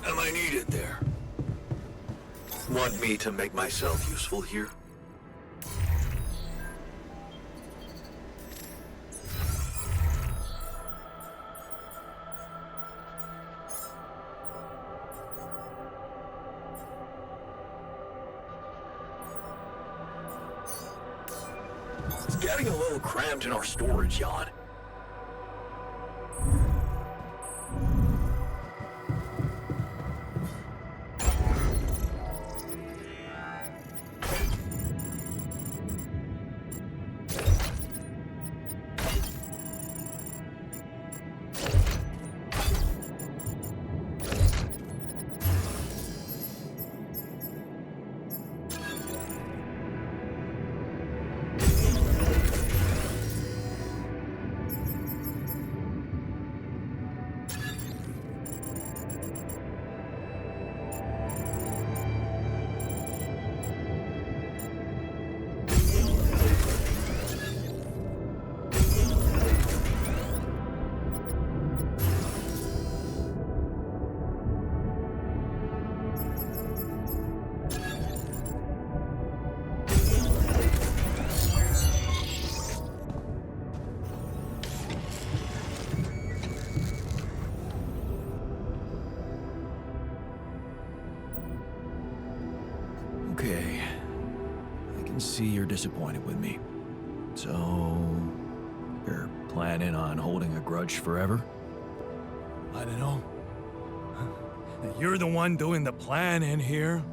Am I needed there? Want me to make myself useful here? It's getting a little cramped in our storage yard. Okay. I can see you're disappointed with me. So, you're planning on holding a grudge forever? I don't know. You're the one doing the planning here.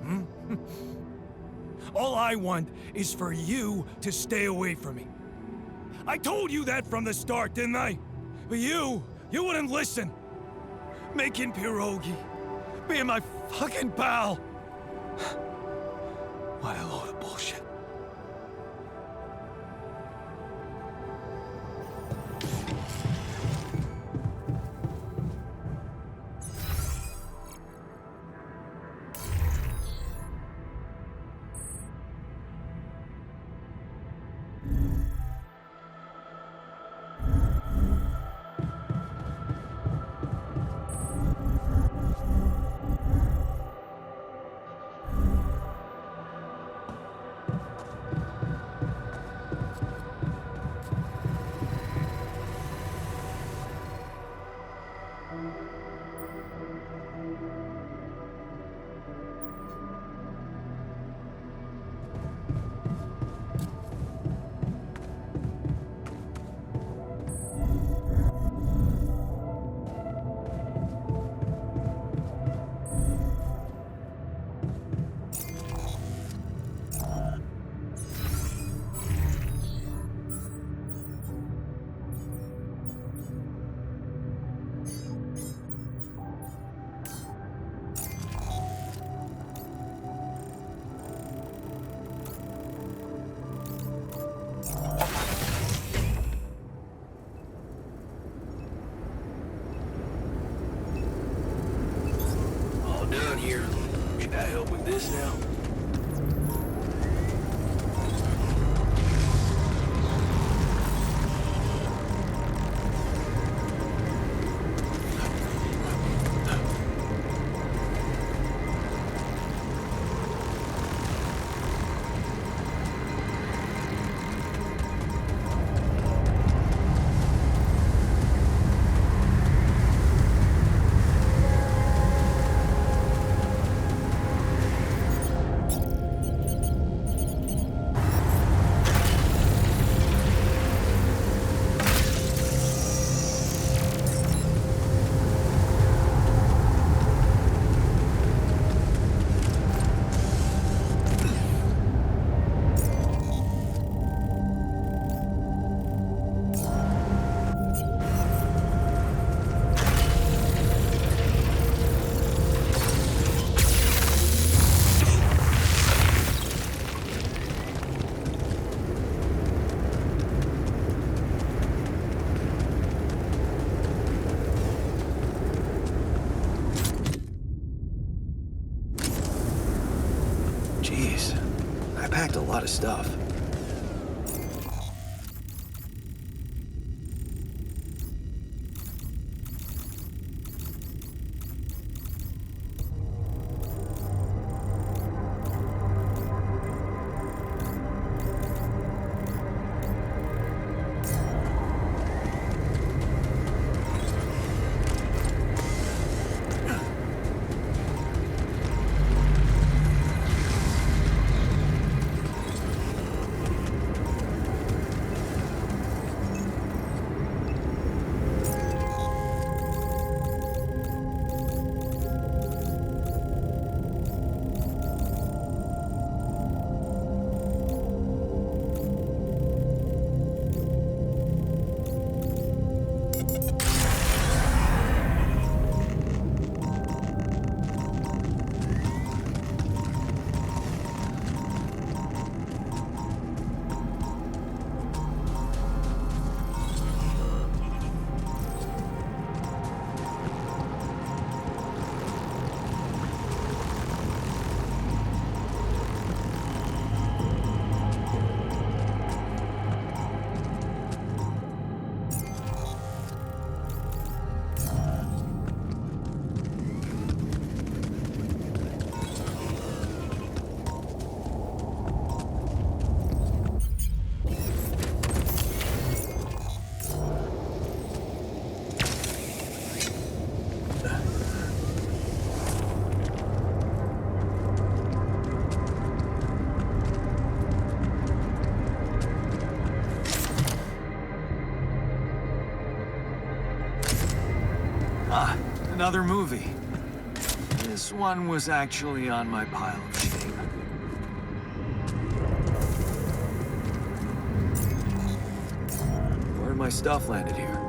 All I want is for you to stay away from me. I told you that from the start, didn't I? But you wouldn't listen. Making pierogi, being my fucking pal. What a load of bullshit. Down here. Should I help with this now? Jeez, I packed a lot of stuff. another movie. This one was actually on my pile of shame. Where my stuff landed here?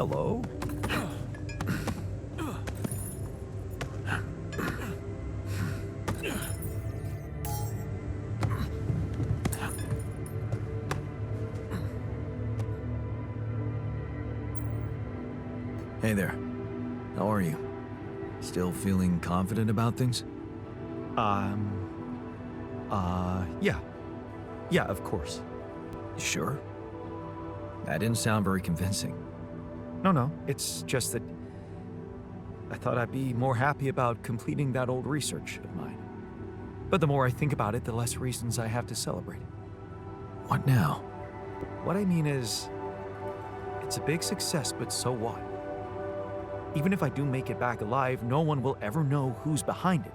Hello? Hey there. How are you? Still feeling confident about things? Yeah. Yeah, of course. Sure. That didn't sound very convincing. No, it's just that I thought I'd be more happy about completing that old research of mine. But the more I think about it, the less reasons I have to celebrate. What now? What I mean is, it's a big success, but so what? Even if I do make it back alive, no one will ever know who's behind it.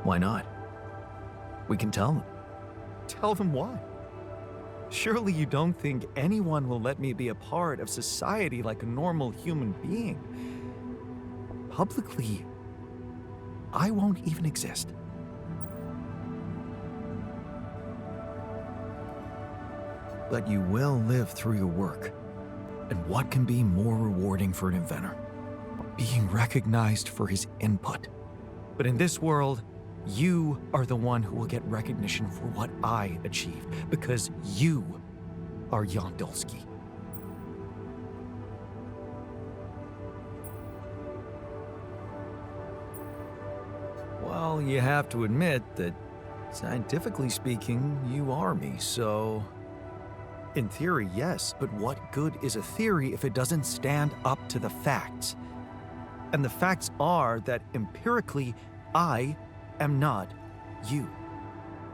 Why not? We can tell them. Tell them why. Surely you don't think anyone will let me be a part of society like a normal human being? Publicly, I won't even exist. But you will live through your work. And what can be more rewarding for an inventor? Being recognized for his input. But in this world, you are the one who will get recognition for what I achieved, because you are Jan Dulski. Well, you have to admit that, scientifically speaking, you are me, so... In theory, yes, but what good is a theory if it doesn't stand up to the facts? And the facts are that empirically, I am not you.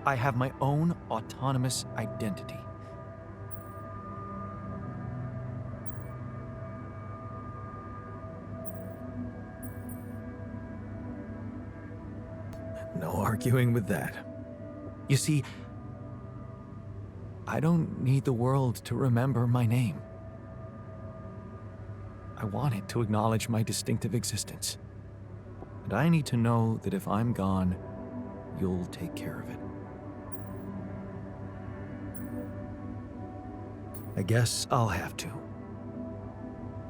I have my own autonomous identity. No arguing with that. You see, I don't need the world to remember my name. I want it to acknowledge my distinctive existence. And I need to know that if I'm gone, you'll take care of it. I guess I'll have to.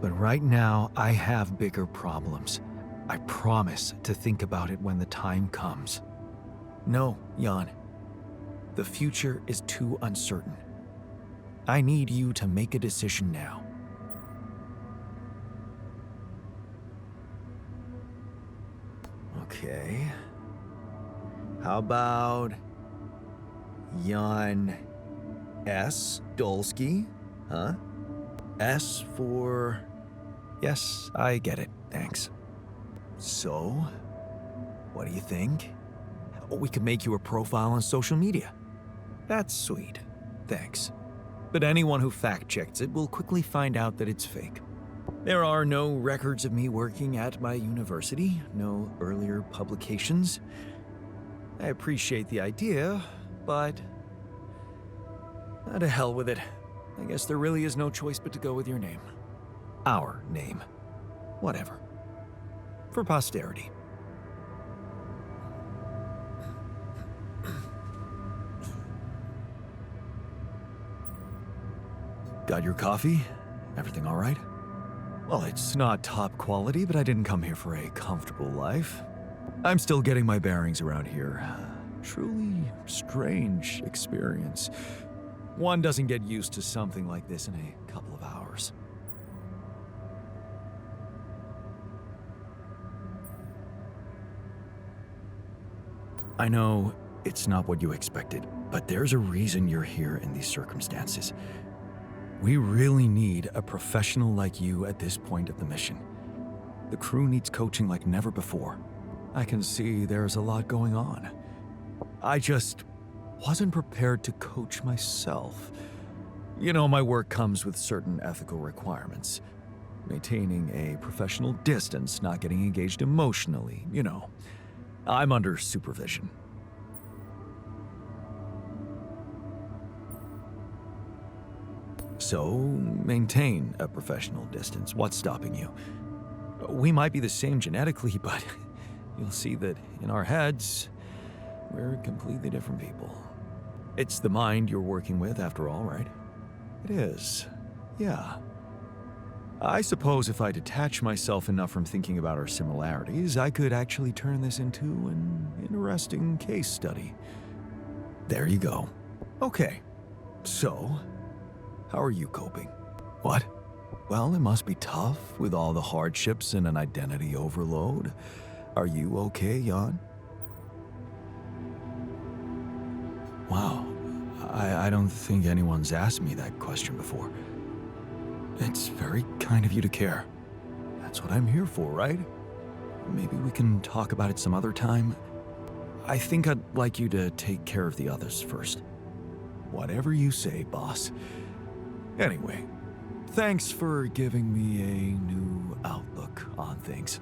But right now, I have bigger problems. I promise to think about it when the time comes. No, Jan. The future is too uncertain. I need you to make a decision now. Okay. How about Jan S. Dulski? Huh? S for... Yes, I get it. Thanks. So, what do you think? We could make you a profile on social media. That's sweet. Thanks. But anyone who fact-checks it will quickly find out that it's fake. There are no records of me working at my university, no earlier publications. I appreciate the idea, but... to hell with it. I guess there really is no choice but to go with your name. Our name. Whatever. For posterity. Got your coffee? Everything all right? Well, it's not top quality, but I didn't come here for a comfortable life. I'm still getting my bearings around here. Truly strange experience. One doesn't get used to something like this in a couple of hours. I know it's not what you expected, but there's a reason you're here in these circumstances. We really need a professional like you at this point of the mission. The crew needs coaching like never before. I can see there's a lot going on. I just wasn't prepared to coach myself. You know, my work comes with certain ethical requirements. Maintaining a professional distance, not getting engaged emotionally, you know. I'm under supervision. So, maintain a professional distance. What's stopping you? We might be the same genetically, but you'll see that in our heads, we're completely different people. It's the mind you're working with, after all, right? It is. Yeah. I suppose if I detach myself enough from thinking about our similarities, I could actually turn this into an interesting case study. There you go. Okay. So, how are you coping? What? Well, it must be tough with all the hardships and an identity overload. Are you okay, Jan? Wow. I don't think anyone's asked me that question before. It's very kind of you to care. That's what I'm here for, right? Maybe we can talk about it some other time. I think I'd like you to take care of the others first. Whatever you say, boss. Anyway, thanks for giving me a new outlook on things.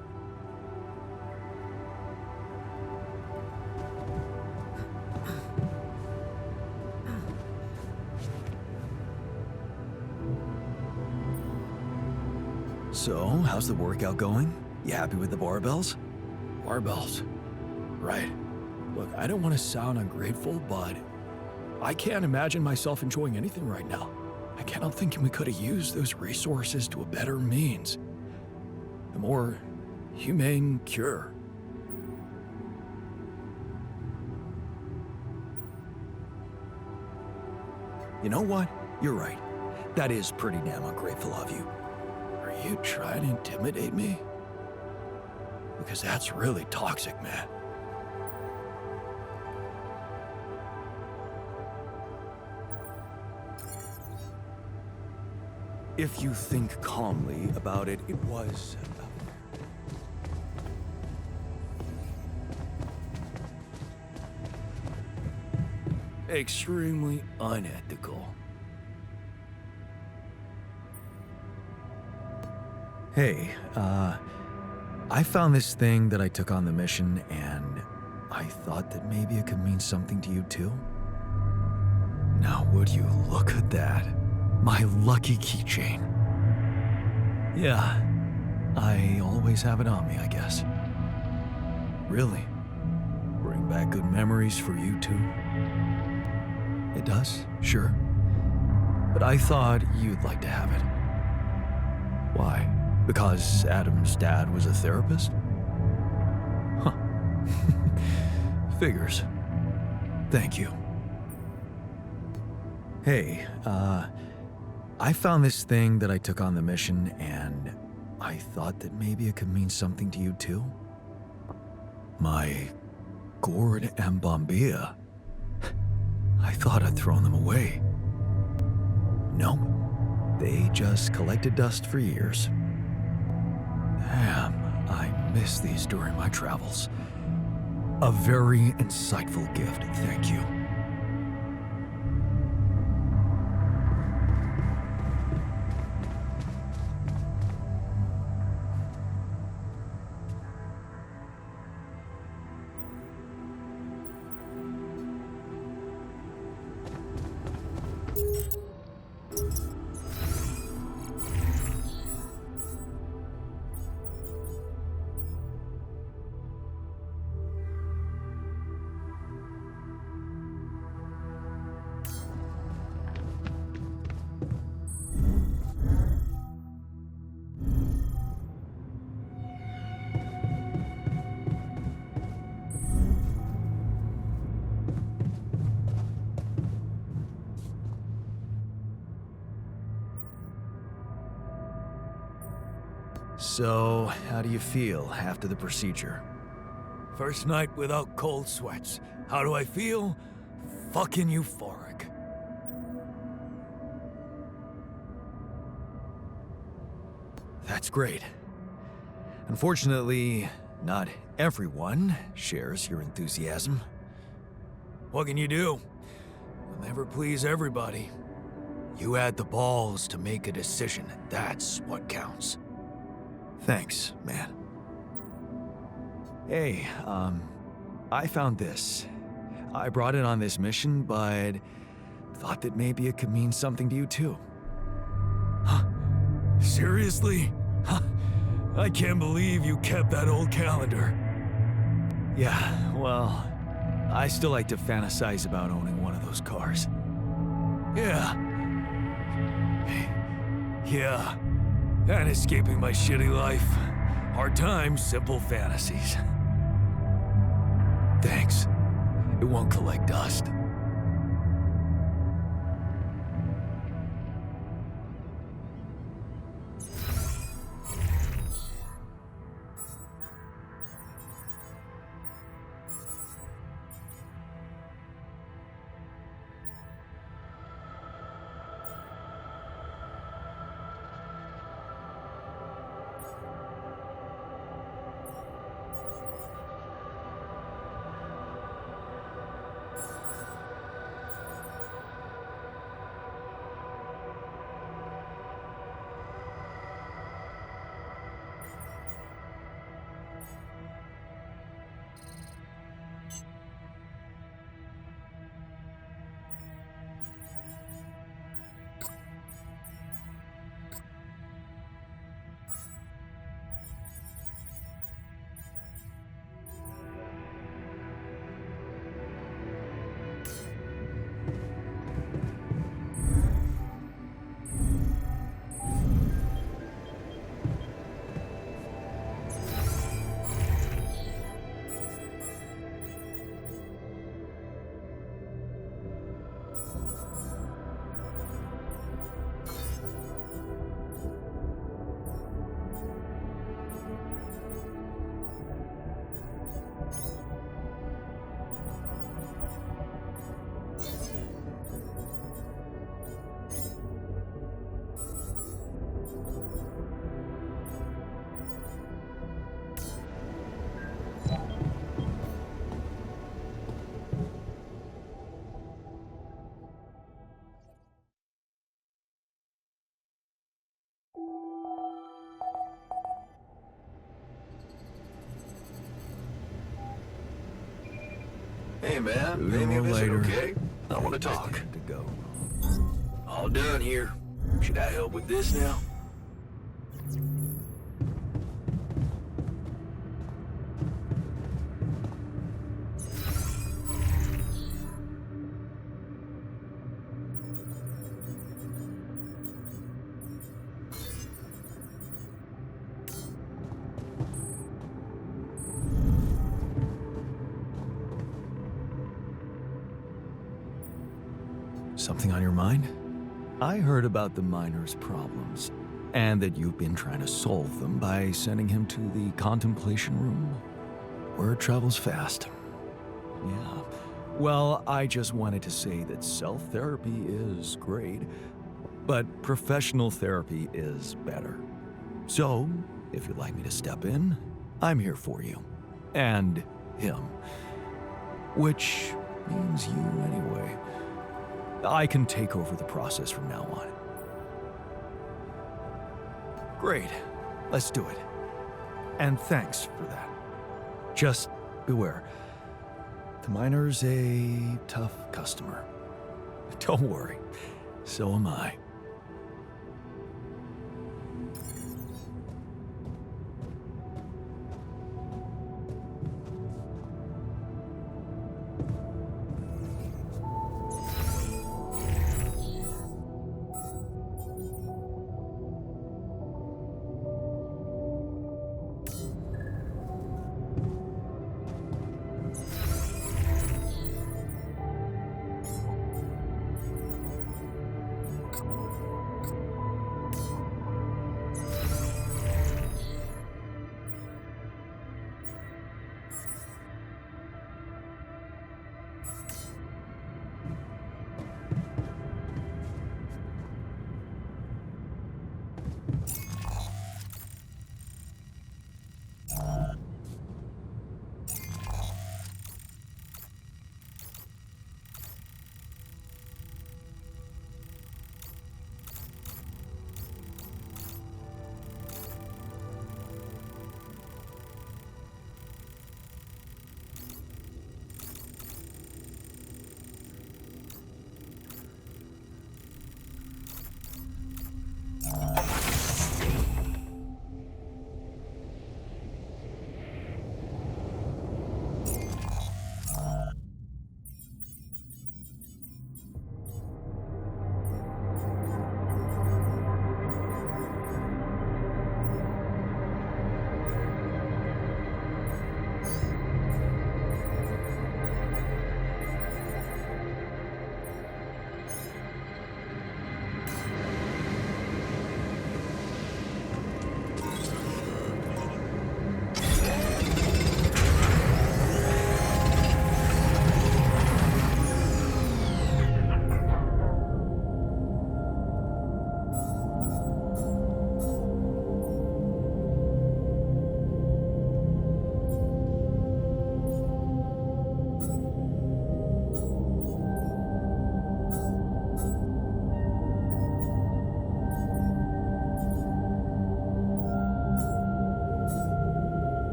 So, how's the workout going? You happy with the barbells? Barbells. Right. Look, I don't want to sound ungrateful, but I can't imagine myself enjoying anything right now. I cannot think we could have used those resources to a better means. A more humane cure. You know what? You're right. That is pretty damn ungrateful of you. Are you trying to intimidate me? Because that's really toxic, man. If you think calmly about it, it was... extremely unethical. Hey, I found this thing that I took on the mission, and I thought that maybe it could mean something to you too. Now, would you look at that? My lucky keychain. Yeah, I always have it on me, I guess. Really? Bring back good memories for you too? It does, sure. But I thought you'd like to have it. Why? Because Adam's dad was a therapist? Huh. Figures. Thank you. Hey, I found this thing that I took on the mission, and I thought that maybe it could mean something to you too. My gourd and bombilla. I thought I'd thrown them away. Nope. They just collected dust for years. Damn, I missed these during my travels. A very insightful gift, thank you. So, how do you feel after the procedure? First night without cold sweats. How do I feel? Fucking euphoric. That's great. Unfortunately, not everyone shares your enthusiasm. What can you do? You'll never please everybody. You had the balls to make a decision, and that's what counts. Thanks, man. Hey, I found this. I brought it on this mission, but thought that maybe it could mean something to you too. Huh? Seriously? Huh? I can't believe you kept that old calendar. Yeah, well, I still like to fantasize about owning one of those cars. Yeah. Yeah. And escaping my shitty life. Hard times, simple fantasies. Thanks. It won't collect dust. Hey man, Sooner pay me a or visit, later, okay? I want to talk. To go. All done here. Should I help with this now? Something on your mind? I heard about the miner's problems, and that you've been trying to solve them by sending him to the contemplation room. Word travels fast. Yeah. Well, I just wanted to say that self-therapy is great, but professional therapy is better. So, if you'd like me to step in, I'm here for you. And him. Which means you anyway. I can take over the process from now on. Great. Let's do it. And thanks for that. Just beware. The miner's a tough customer. Don't worry. So am I.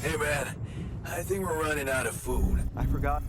Hey man, I think we're running out of food. I forgot.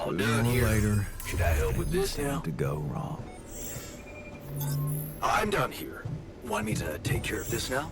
All Sooner done or here. later, Should I help with things this now? tend to go wrong. I'm done here. Want me to take care of this now?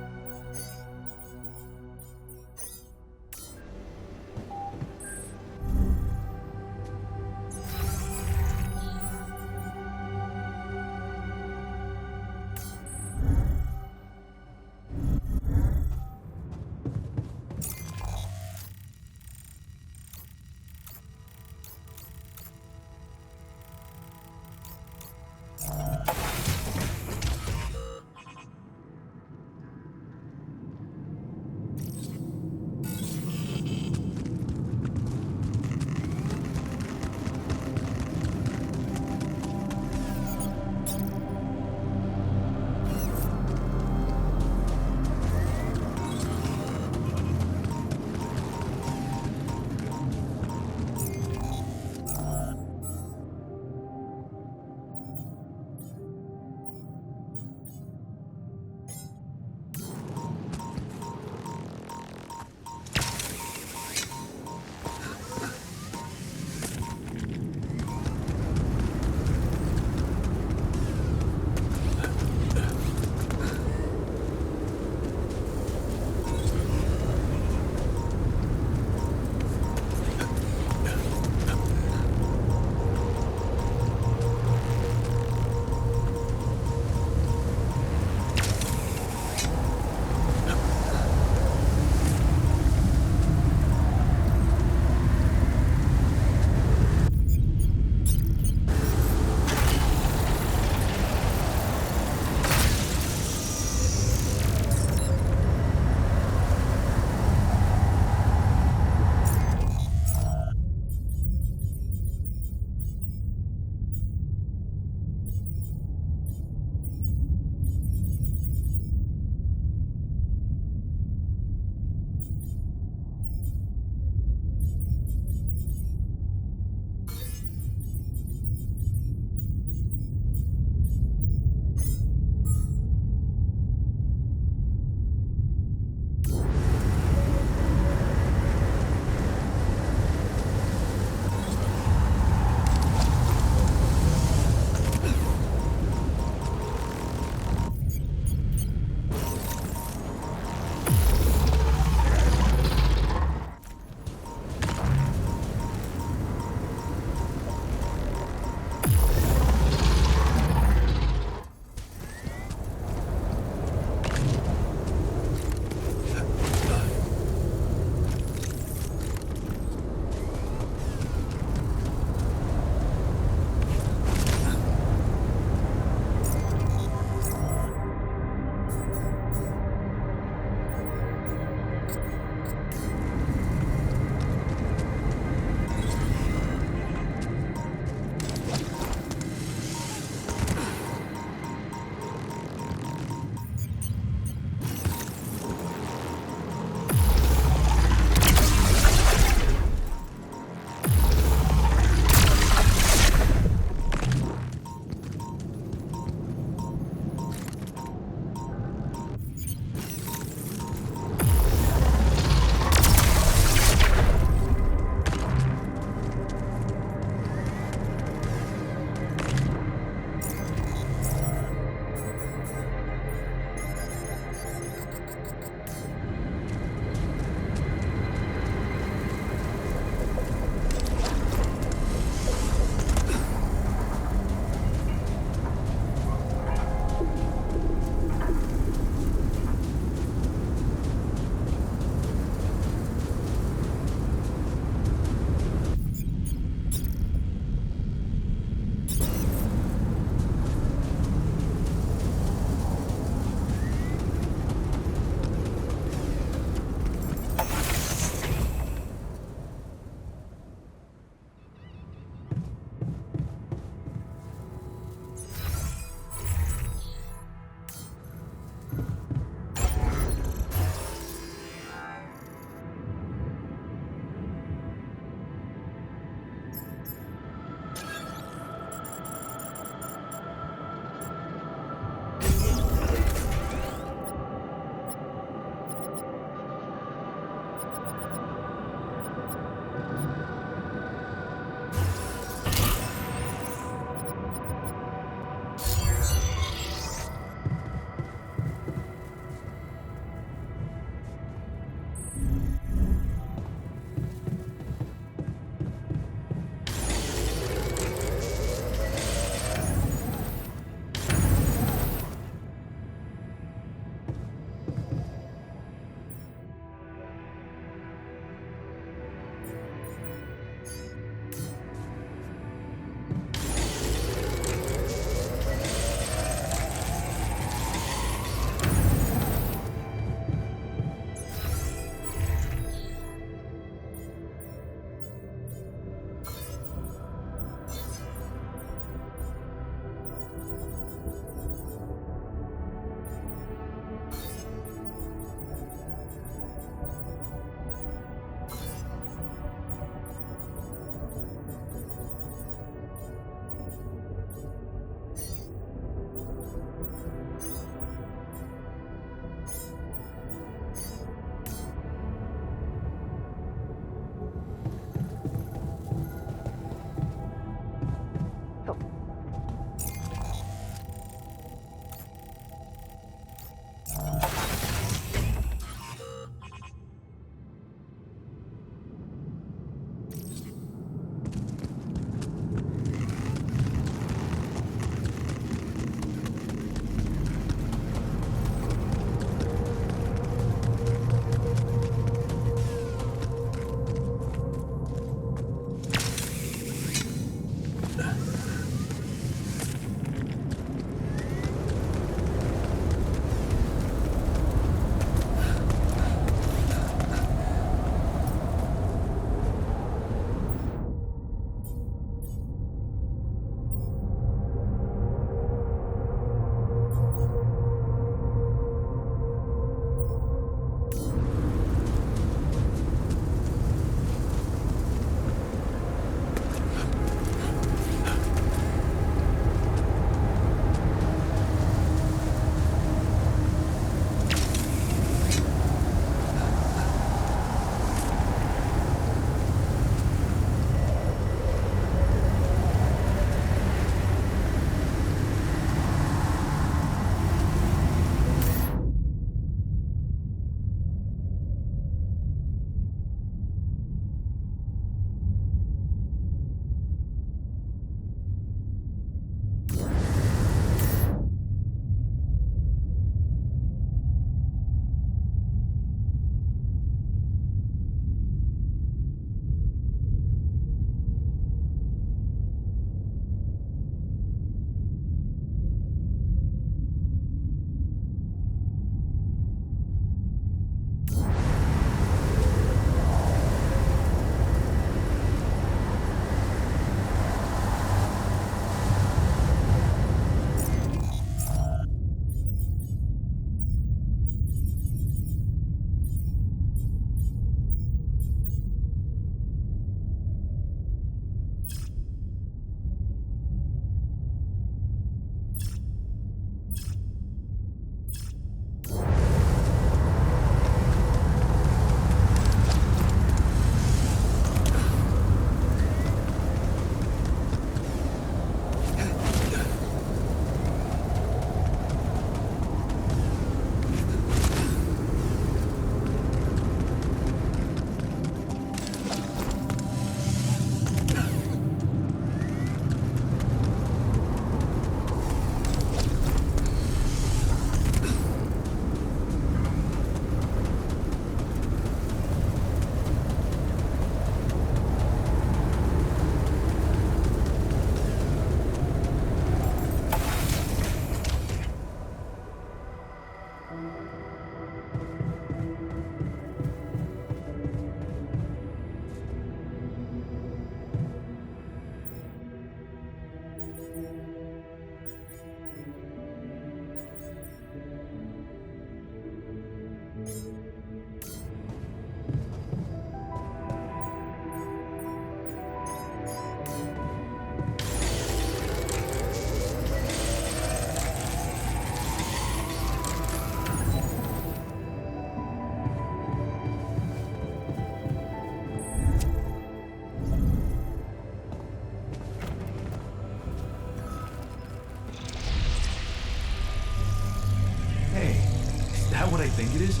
think it is?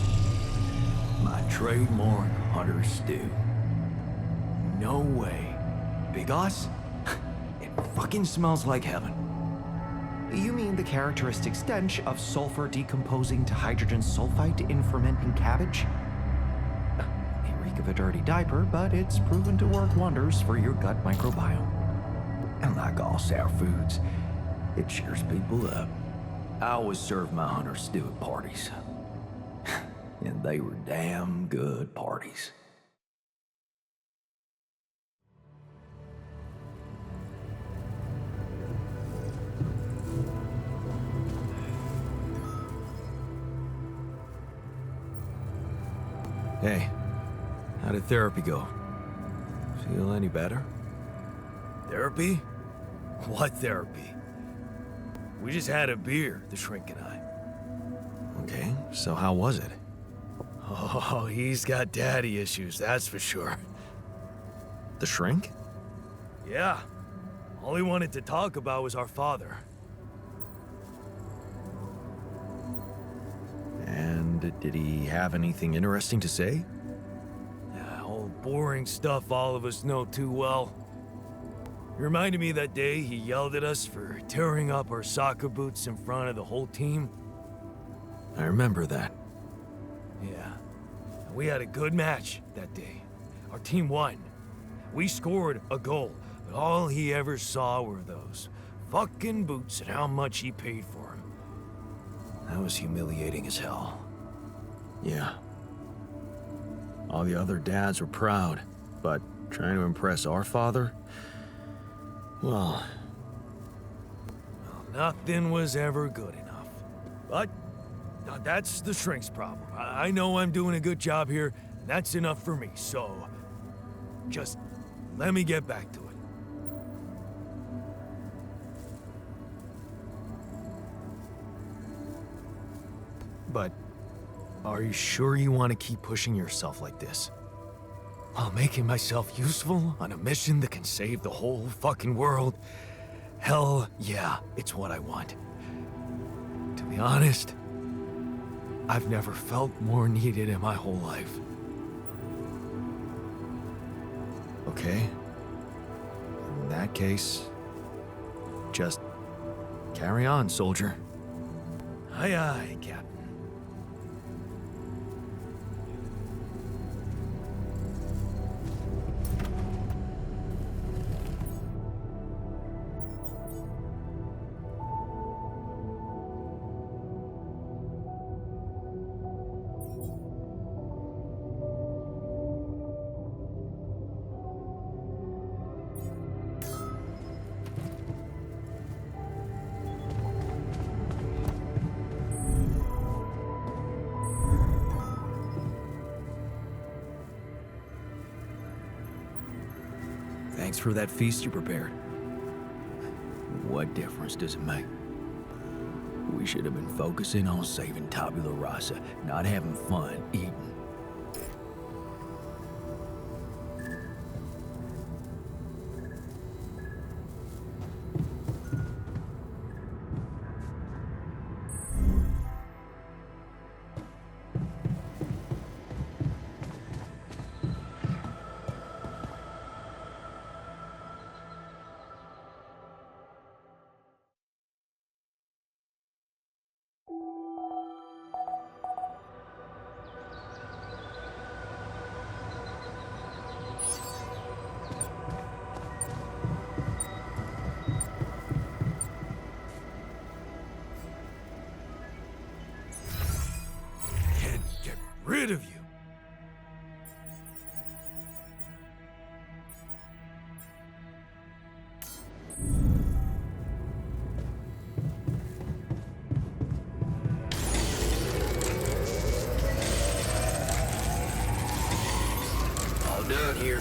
My trademark hunter stew. No way. Big Oss? It fucking smells like heaven. You mean the characteristic stench of sulfur decomposing to hydrogen sulfide in fermenting cabbage? May reek of a dirty diaper, but it's proven to work wonders for your gut microbiome. And like all sour foods, it cheers people up. I always serve my hunter stew at parties. And they were damn good parties. Hey, how did therapy go? Feel any better? Therapy? What therapy? We just had a beer, the shrink and I. Okay, so how was it? Oh, he's got daddy issues, that's for sure. The shrink? Yeah. All he wanted to talk about was our father. And did he have anything interesting to say? Yeah, all boring stuff all of us know too well. He reminded me that day he yelled at us for tearing up our soccer boots in front of the whole team. I remember that. Yeah. We had a good match that day. Our team won. We scored a goal, but all he ever saw were those fucking boots and how much he paid for them. That was humiliating as hell. Yeah. All the other dads were proud, but trying to impress our father? Well, nothing was ever good enough. But that's the shrink's problem. I know I'm doing a good job here. That's enough for me, so just let me get back to it. But are you sure you want to keep pushing yourself like this? While making myself useful on a mission that can save the whole fucking world? Hell yeah, it's what I want. To be honest, I've never felt more needed in my whole life. okay. In that case, just carry on, soldier. Aye, aye, Captain. Thanks for that feast you prepared. What difference does it make? We should have been focusing on saving Tabula Rasa, not having fun eating. Can't get rid of you. All done here.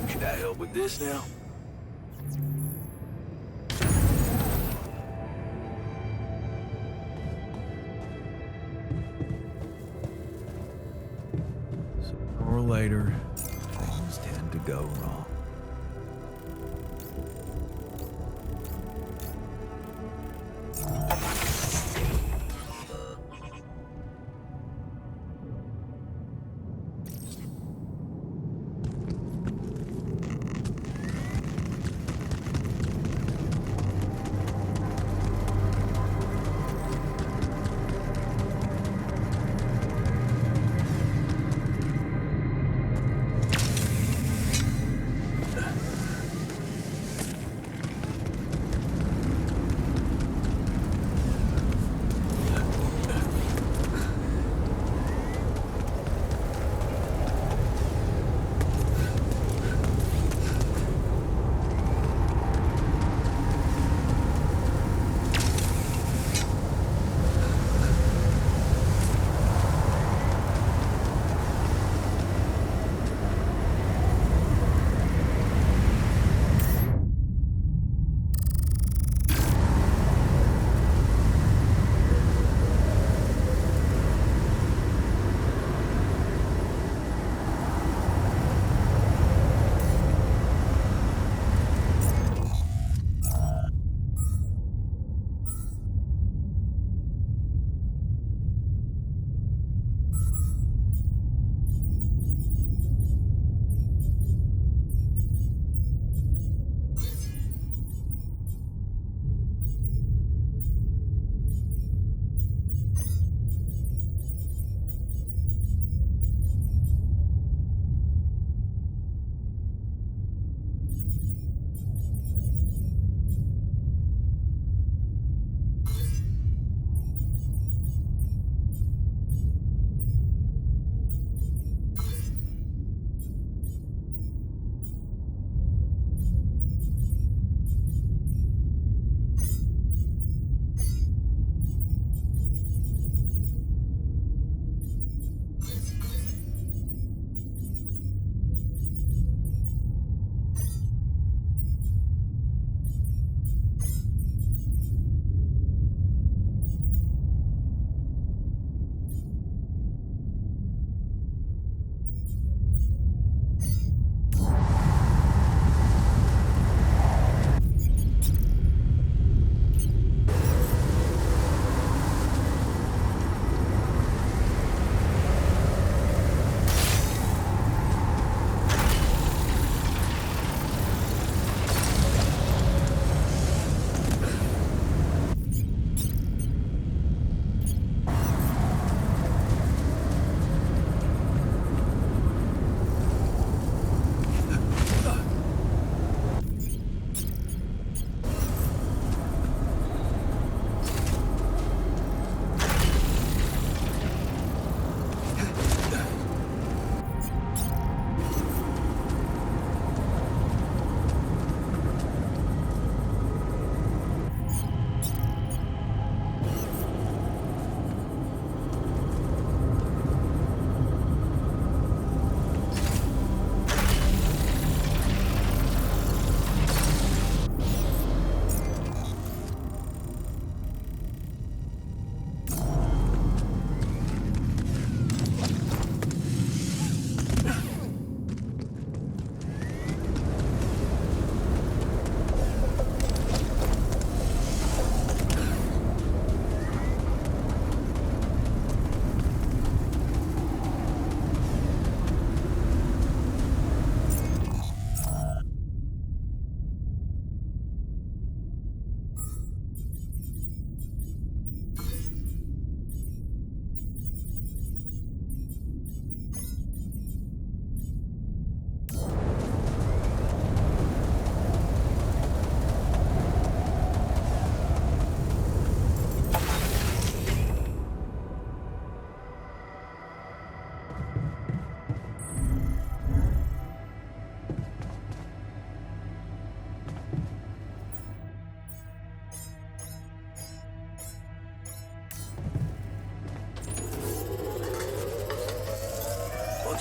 Should I help with this now? Sooner or later, things tend to go wrong.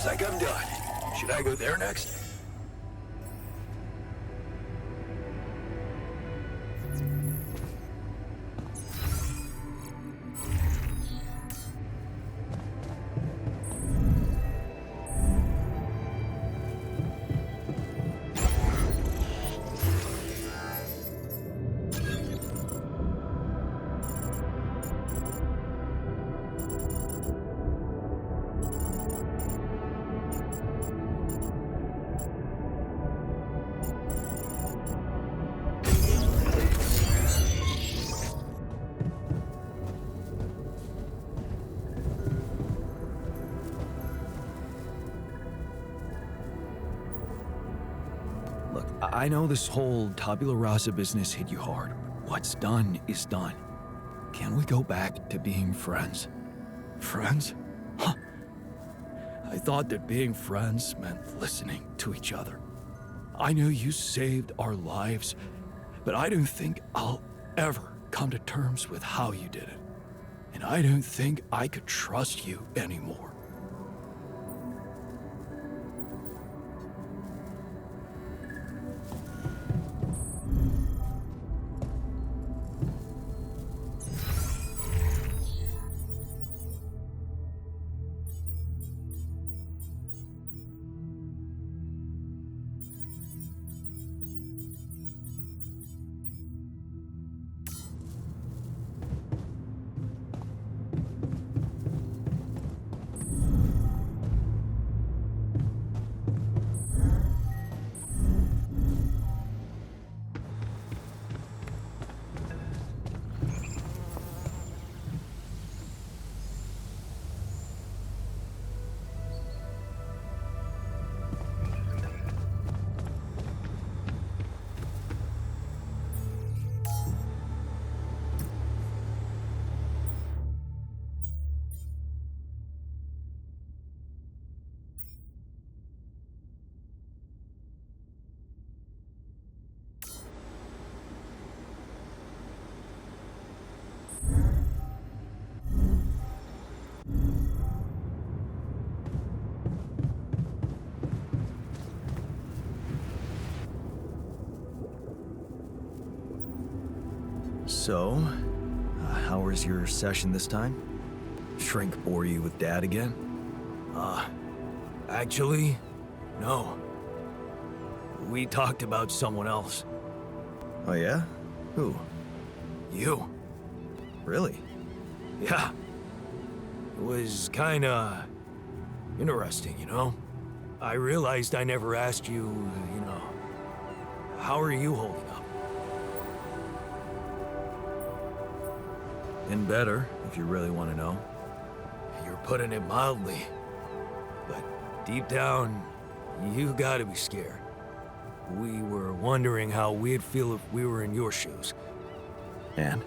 Looks like I'm done. Should I go there next? Look, I know this whole tabula rasa business hit you hard. What's done is done. Can we go back to being friends? Friends? Huh. I thought that being friends meant listening to each other. I know you saved our lives, but I don't think I'll ever come to terms with how you did it. And I don't think I could trust you anymore. So, how was your session this time? Shrink bore you with Dad again? Actually, no. We talked about someone else. Oh yeah? Who? You. Really? Yeah. It was kinda interesting, you know? I realized I never asked you, how are you holding up? And better, if you really want to know. You're putting it mildly. But deep down, you gotta be scared. We were wondering how we'd feel if we were in your shoes. And?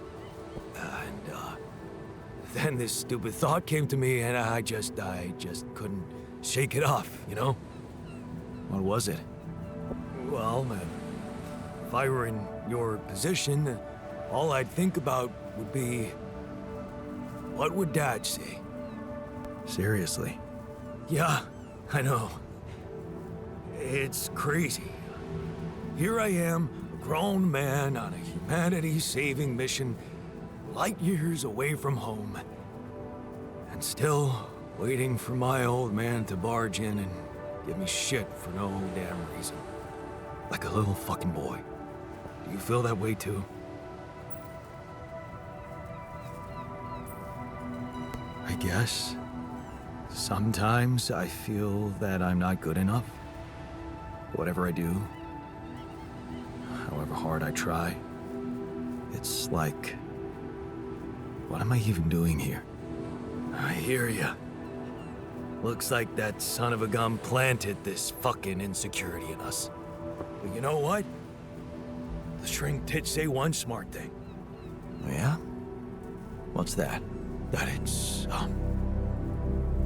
Then this stupid thought came to me and I just couldn't shake it off, you know? What was it? Well, if I were in your position, all I'd think about would be, what would Dad say? Seriously? Yeah, I know. It's crazy. Here I am, a grown man on a humanity-saving mission, light years away from home, and still waiting for my old man to barge in and give me shit for no damn reason. Like a little fucking boy. Do you feel that way too? I guess. Sometimes I feel that I'm not good enough. Whatever I do, however hard I try, it's like, what am I even doing here? I hear ya. Looks like that son of a gun planted this fucking insecurity in us. But you know what? The shrink did say one smart thing. Oh, yeah? What's that? That it's,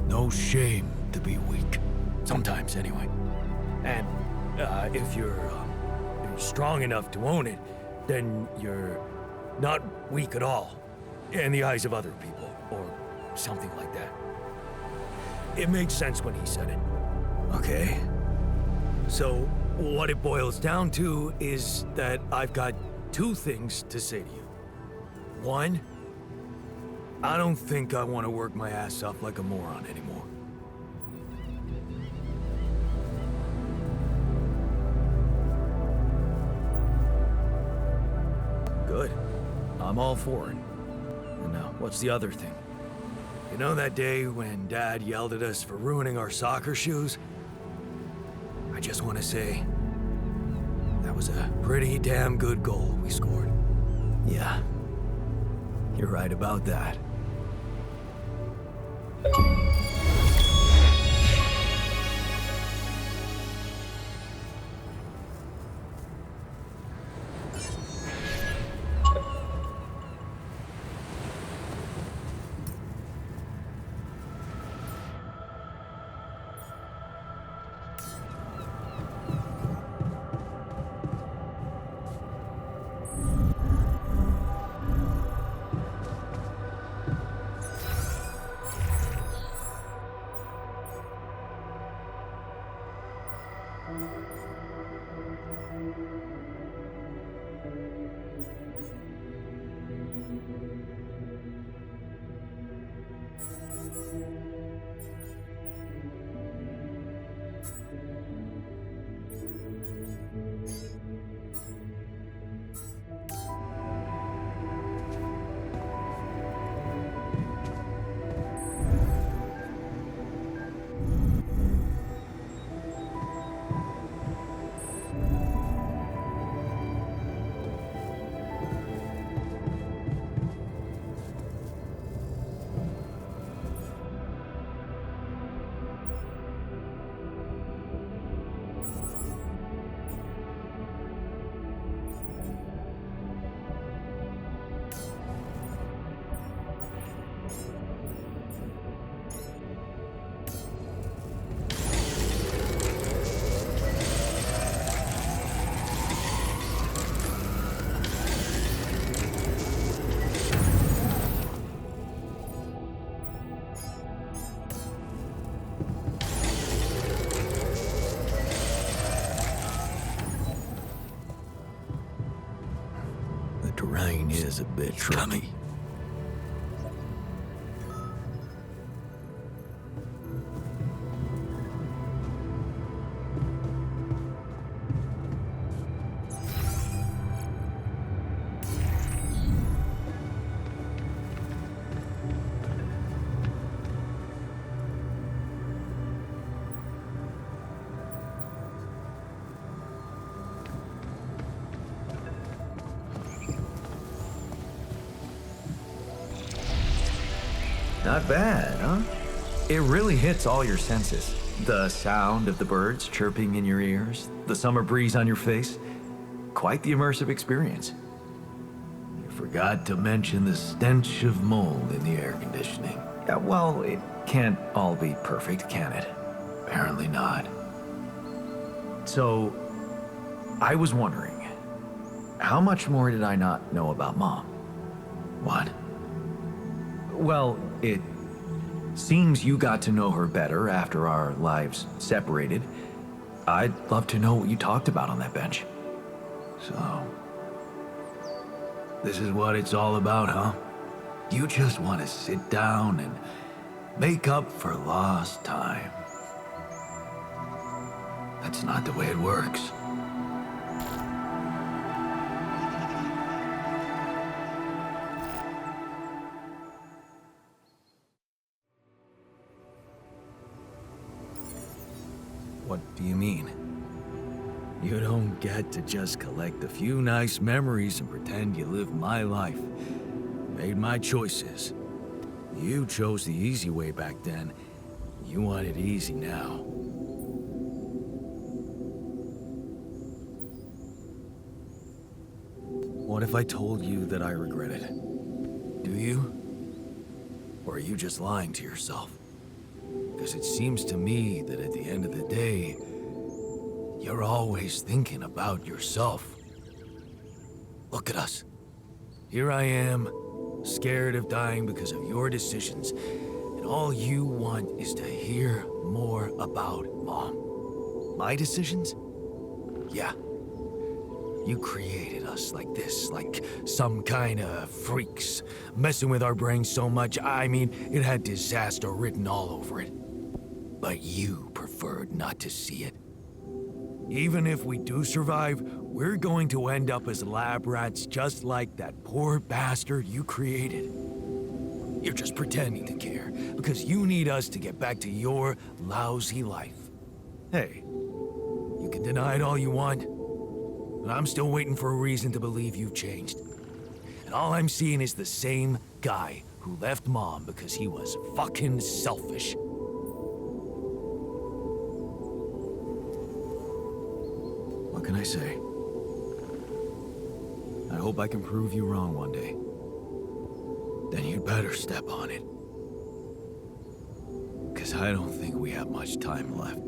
no shame to be weak. Sometimes, anyway. And, if you're strong enough to own it, then you're not weak at all. In the eyes of other people, or something like that. It makes sense when he said it. Okay. So, what it boils down to is that I've got two things to say to you. One, I don't think I want to work my ass off like a moron anymore. Good. I'm all for it. And now, what's the other thing? You know that day when Dad yelled at us for ruining our soccer shoes? I just want to say, that was a pretty damn good goal we scored. Yeah, you're right about that. The terrain is a bit tricky. Not bad, huh? It really hits all your senses. The sound of the birds chirping in your ears, the summer breeze on your face. Quite the immersive experience. You forgot to mention the stench of mold in the air conditioning. Yeah, well, it can't all be perfect, can it? Apparently not. So, I was wondering, how much more did I not know about Mom? What? Well, it seems you got to know her better after our lives separated. I'd love to know what you talked about on that bench. So, this is what it's all about, huh? You just want to sit down and make up for lost time. That's not the way it works. What do you mean? You don't get to just collect a few nice memories and pretend you lived my life. Made my choices. You chose the easy way back then. You want it easy now. What if I told you that I regret it? Do you? Or are you just lying to yourself? Because it seems to me that at the end of the day, you're always thinking about yourself. Look at us. Here I am, scared of dying because of your decisions, and all you want is to hear more about Mom. My decisions? Yeah. You created us like this, like some kind of freaks, messing with our brains so much, I mean, it had disaster written all over it. But you preferred not to see it. Even if we do survive, we're going to end up as lab rats just like that poor bastard you created. You're just pretending to care, because you need us to get back to your lousy life. Hey, you can deny it all you want, but I'm still waiting for a reason to believe you've changed. And all I'm seeing is the same guy who left Mom because he was fucking selfish. What can I say? I hope I can prove you wrong one day. Then you'd better step on it. 'Cause I don't think we have much time left.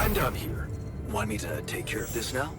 I'm done here. Want me to take care of this now?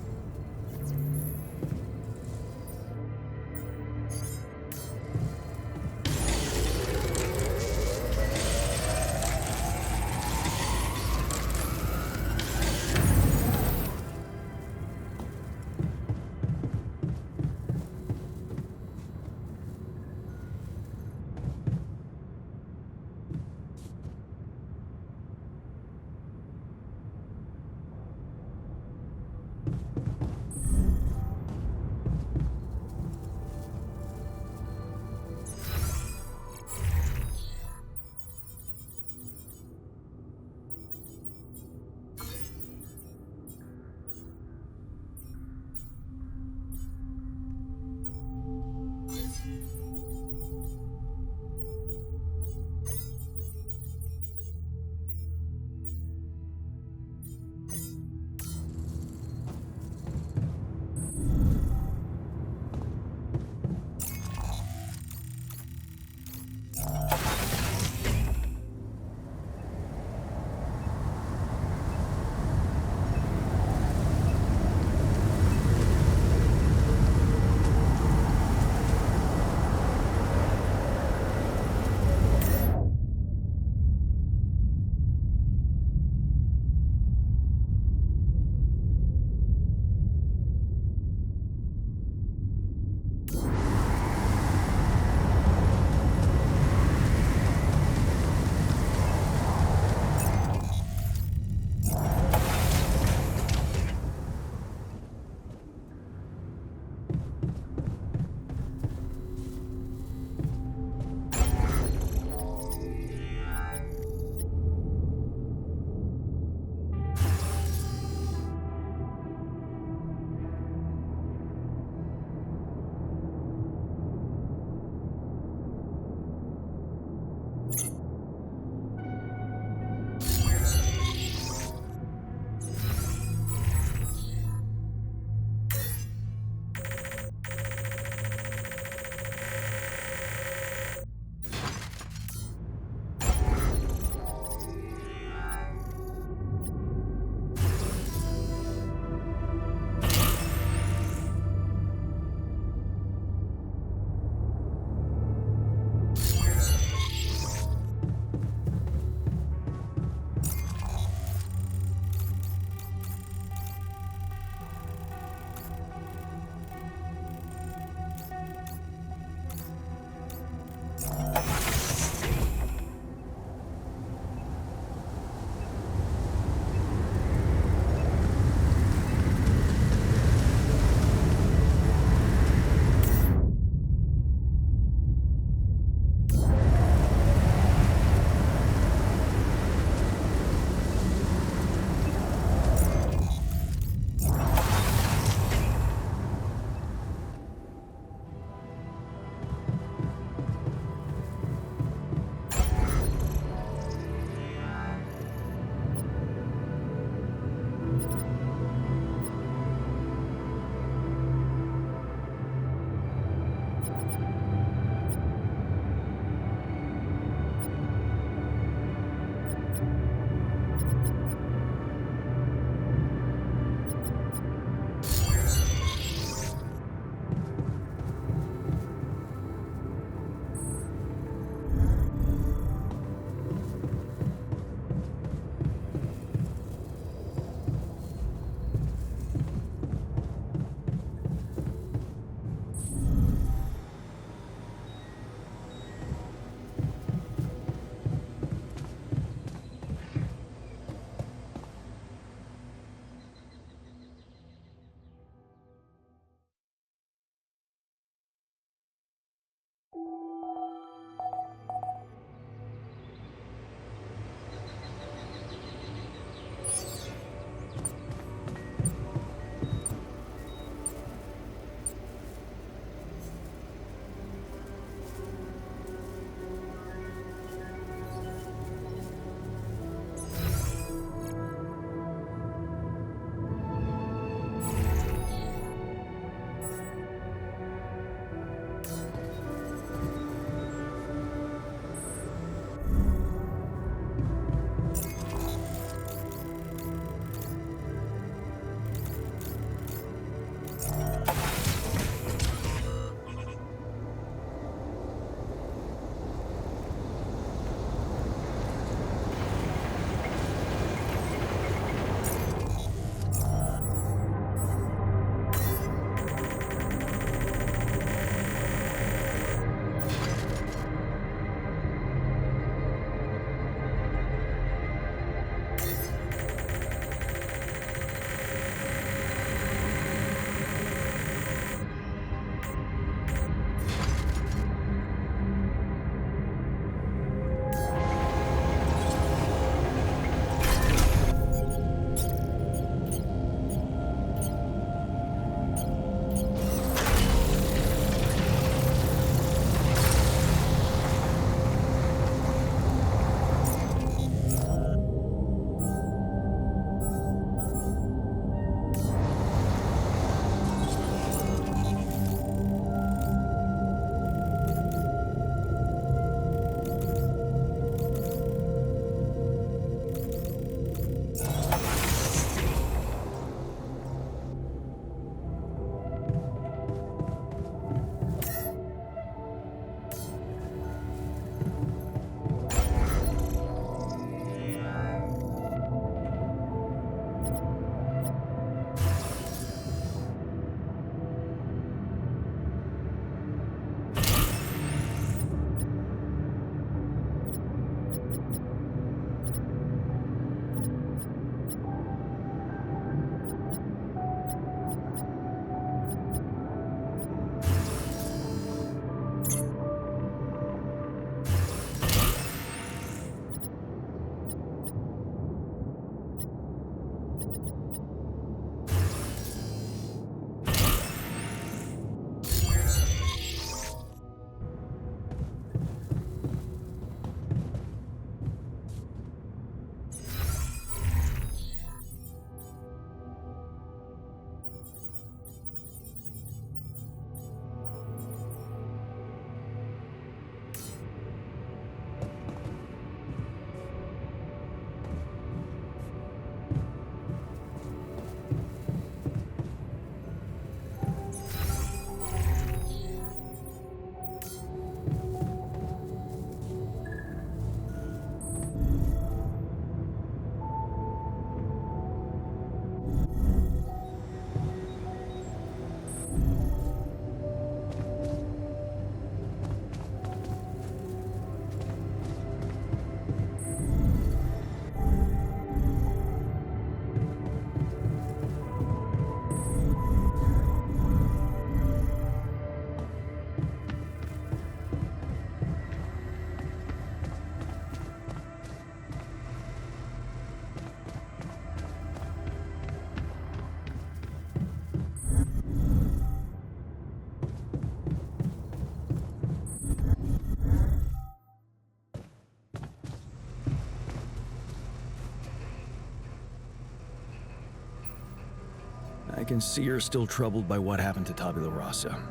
can see you're still troubled by what happened to Tabula Rasa.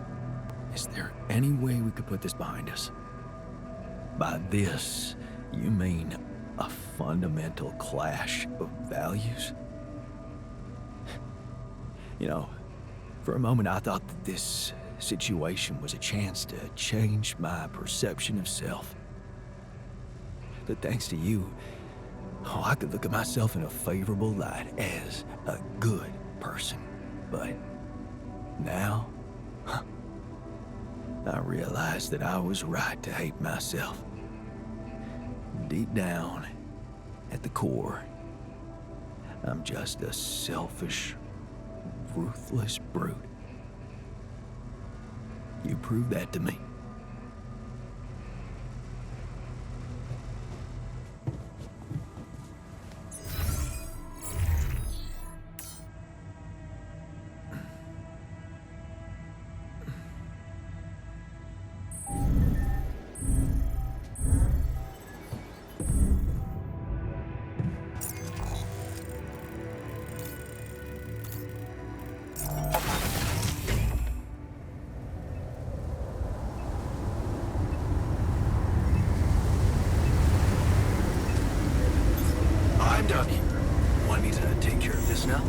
Is there any way we could put this behind us? By this, you mean a fundamental clash of values? You know, for a moment I thought that this situation was a chance to change my perception of self. But thanks to you, I could look at myself in a favorable light as a good person. But now, I realize that I was right to hate myself. Deep down, at the core, I'm just a selfish, ruthless brute. You proved that to me. I'm done here. Want me to take care of this now?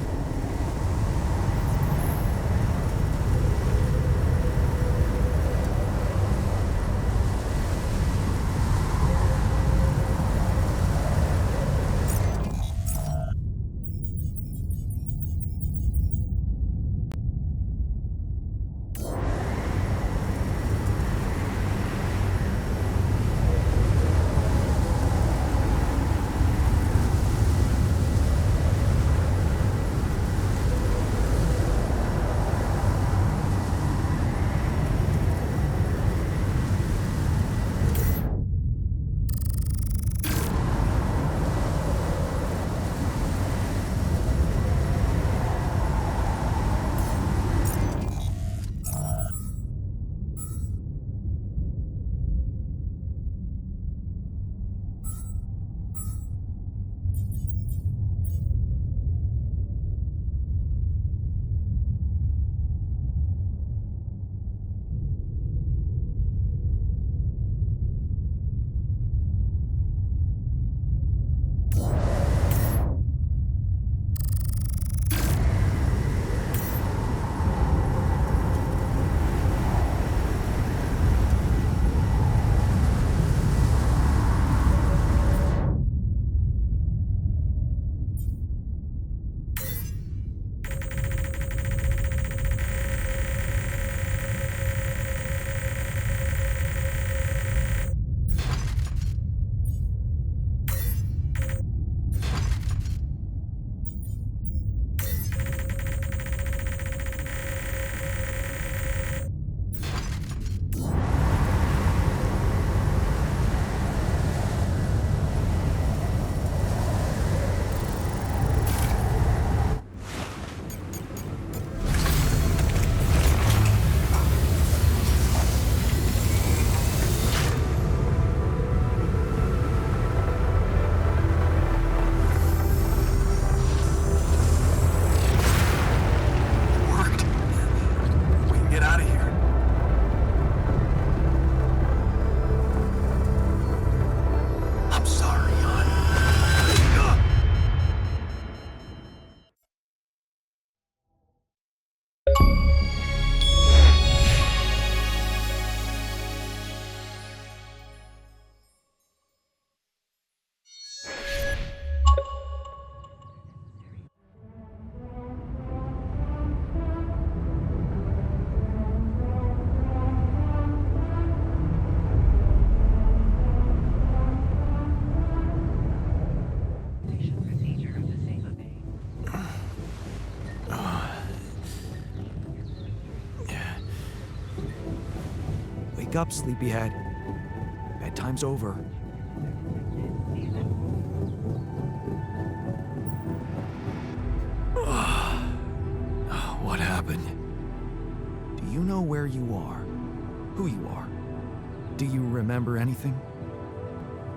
Wake up, sleepyhead. Bedtime's over. What happened? Do you know where you are? Who you are? Do you remember anything?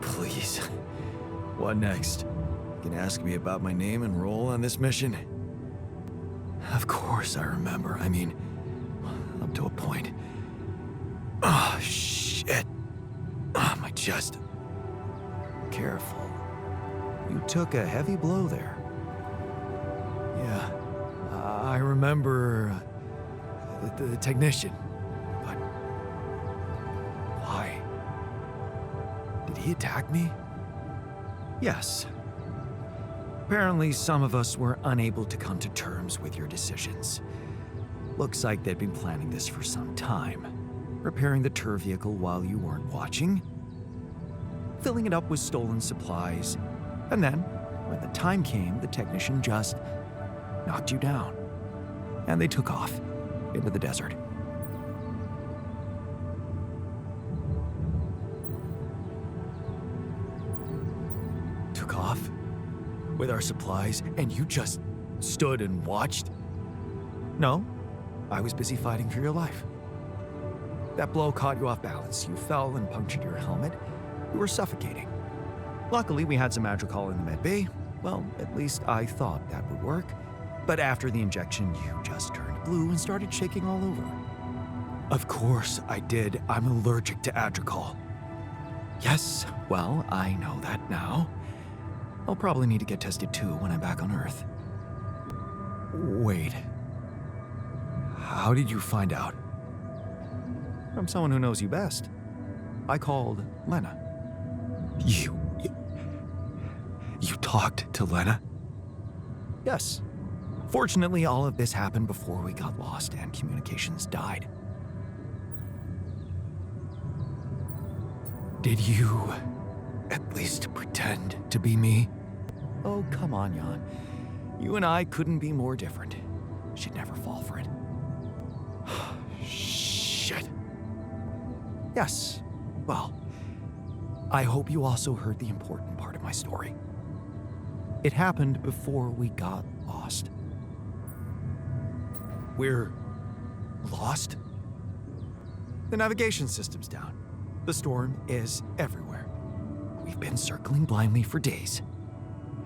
Please. What next? You can ask me about my name and role on this mission? Of course I remember. I mean, up to a point. Oh, shit. Oh, my chest. Careful. You took a heavy blow there. Yeah, I remember the technician. But why? Did he attack me? Yes. Apparently, some of us were unable to come to terms with your decisions. Looks like they'd been planning this for some time. Repairing the tour vehicle while you weren't watching, filling it up with stolen supplies, and then, when the time came, the technician just knocked you down. And they took off into the desert. Took off with our supplies, and you just stood and watched? No, I was busy fighting for your life. That blow caught you off balance. You fell and punctured your helmet. You were suffocating. Luckily, we had some Adricol in the med bay. Well, at least I thought that would work. But after the injection, you just turned blue and started shaking all over. Of course I did. I'm allergic to Adricol. Yes, well, I know that now. I'll probably need to get tested too when I'm back on Earth. Wait. How did you find out? From someone who knows you best. I called Lena. You talked to Lena? Yes. Fortunately, all of this happened before we got lost and communications died. Did you at least pretend to be me? Oh, come on, Jan. You and I couldn't be more different. She'd never fall for it. Shit. Yes. Well, I hope you also heard the important part of my story. It happened before we got lost. We're lost? The navigation system's down. The storm is everywhere. We've been circling blindly for days.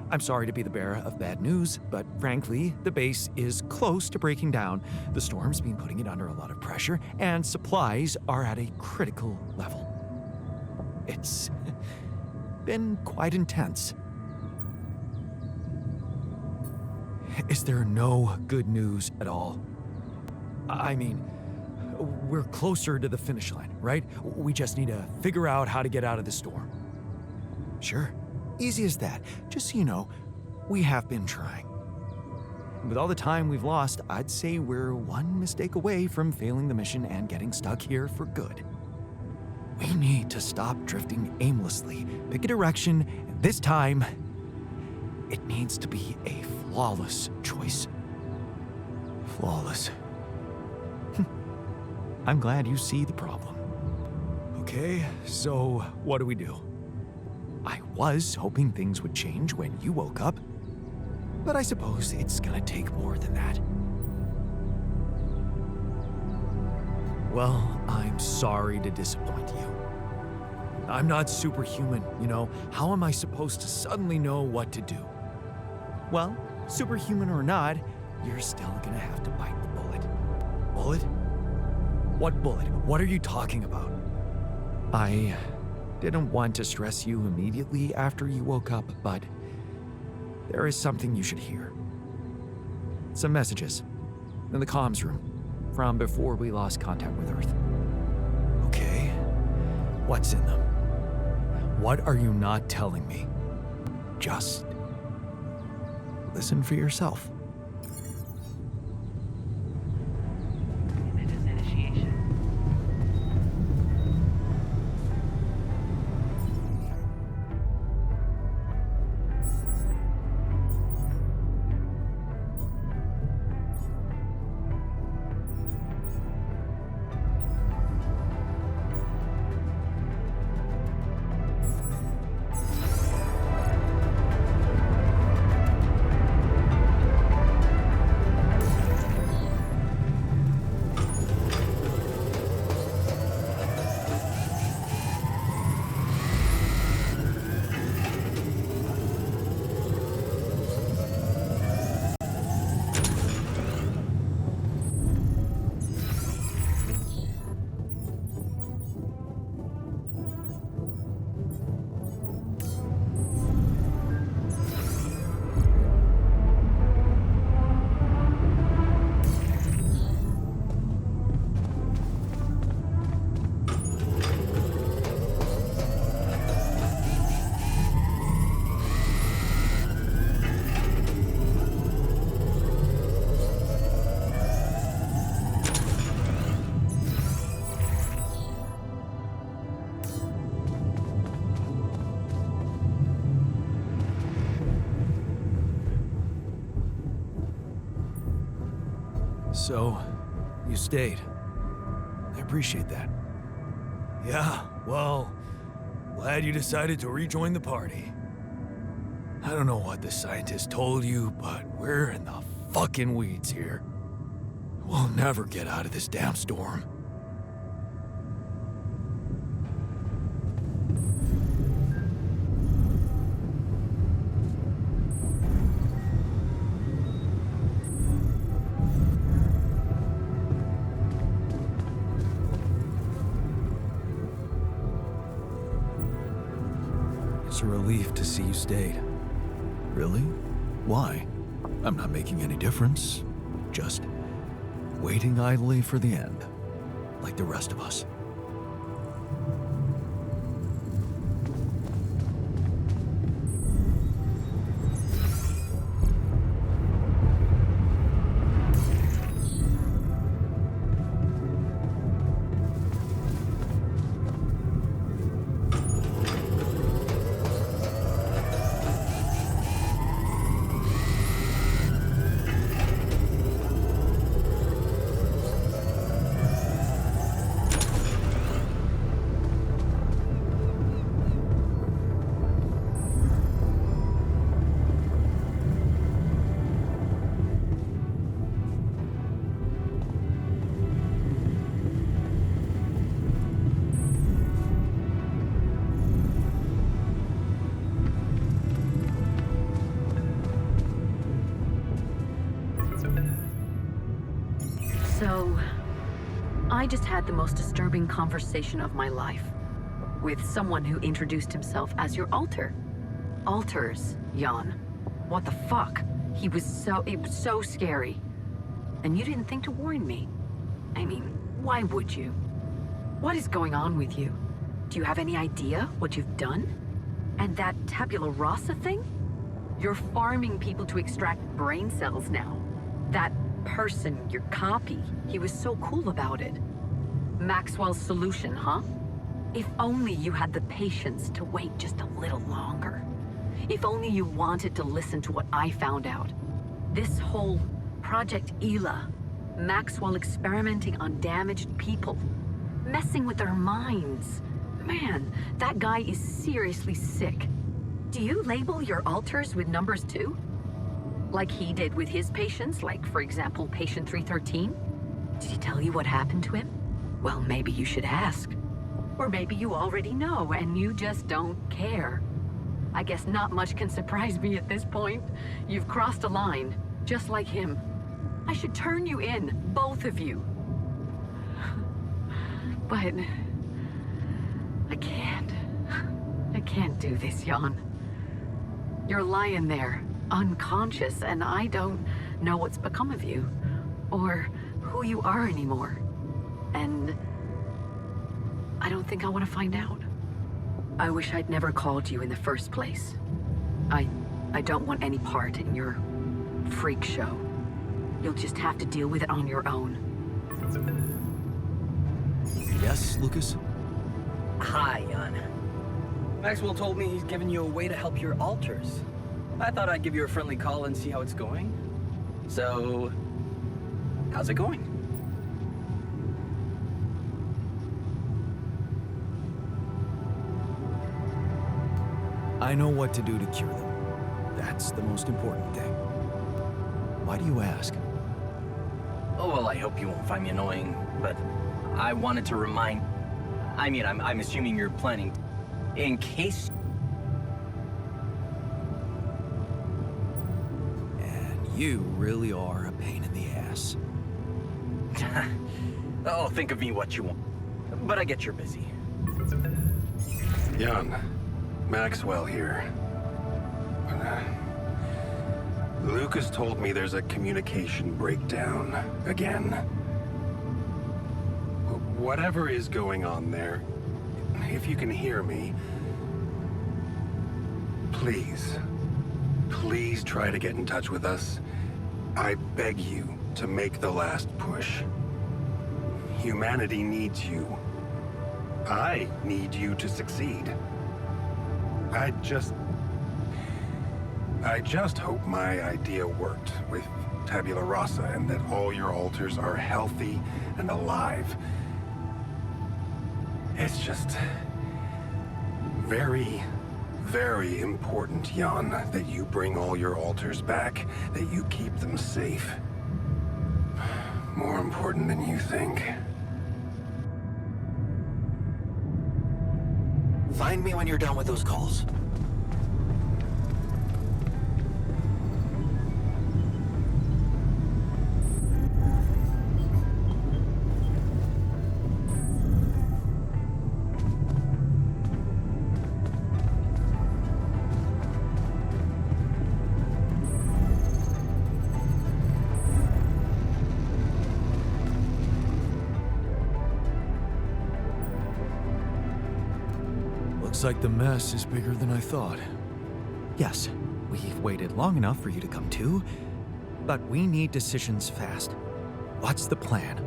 I'm sorry to be the bearer of bad news, but frankly, the base is close to breaking down. The storm's been putting it under a lot of pressure, and supplies are at a critical level. It's been quite intense. Is there no good news at all? I mean, we're closer to the finish line, right? We just need to figure out how to get out of the storm. Sure, easy as that. Just so you know, we have been trying. With all the time we've lost, I'd say we're one mistake away from failing the mission and getting stuck here for good. We need to stop drifting aimlessly, pick a direction, and this time, it needs to be a flawless choice. Flawless. I'm glad you see the problem. Okay, so what do we do? I was hoping things would change when you woke up, but I suppose it's gonna take more than that. Well, I'm sorry to disappoint you. I'm not superhuman, you know. How am I supposed to suddenly know what to do? Well, superhuman or not, you're still gonna have to bite the bullet. Bullet? What bullet? What are you talking about? I didn't want to stress you immediately after you woke up, but there is something you should hear. Some messages in the comms room from before we lost contact with Earth. Okay. What's in them? What are you not telling me? Just listen for yourself. So, you stayed. I appreciate that. Yeah, well, glad you decided to rejoin the party. I don't know what the scientist told you, but we're in the fucking weeds here. We'll never get out of this damn storm. It's a relief to see you stayed. Really? Why? I'm not making any difference. Just waiting idly for the end, like the rest of us. So, I just had the most disturbing conversation of my life with someone who introduced himself as your alter. Alters, Jan. What the fuck? It was so scary. And you didn't think to warn me. I mean, why would you? What is going on with you? Do you have any idea what you've done? And that tabula rasa thing? You're farming people to extract brain cells now. That person, your copy, he was so cool about it. Maxwell's solution, huh? If only you had the patience to wait just a little longer. If only you wanted to listen to what I found out. This whole Project Ela, Maxwell experimenting on damaged people, messing with their minds. Man, that guy is seriously sick. Do you label your alters with numbers too? Like he did with his patients, like, for example, patient 313? Did he tell you what happened to him? Well, maybe you should ask. Or maybe you already know and you just don't care. I guess not much can surprise me at this point. You've crossed a line, just like him. I should turn you in, both of you. But I can't. I can't do this, Jan. You're lying there, unconscious, and I don't know what's become of you, or who you are anymore. And I don't think I want to find out. I wish I'd never called you in the first place. I don't want any part in your freak show. You'll just have to deal with it on your own. Yes, Lucas? Hi, Jan. Maxwell told me he's giving you a way to help your alters. I thought I'd give you a friendly call and see how it's going. So, how's it going? I know what to do to cure them. That's the most important thing. Why do you ask? Oh, well, I hope you won't find me annoying, but I wanted to remind... I mean, I'm assuming you're planning... In case... And you really are a pain in the ass. Oh, think of me what you want. But I get you're busy. Jan, Maxwell here. Lucas told me there's a communication breakdown again. Whatever is going on there, if you can hear me, please try to get in touch with us. I beg you to make the last push. Humanity needs you. I need you to succeed. I just hope my idea worked with tabula rasa and that all your alters are healthy and alive. It's just very, very important, Jan, that you bring all your alters back, that you keep them safe. More important than you think. Find me when you're done with those calls. Looks like the mess is bigger than I thought. Yes, we've waited long enough for you to come to, but we need decisions fast. What's the plan?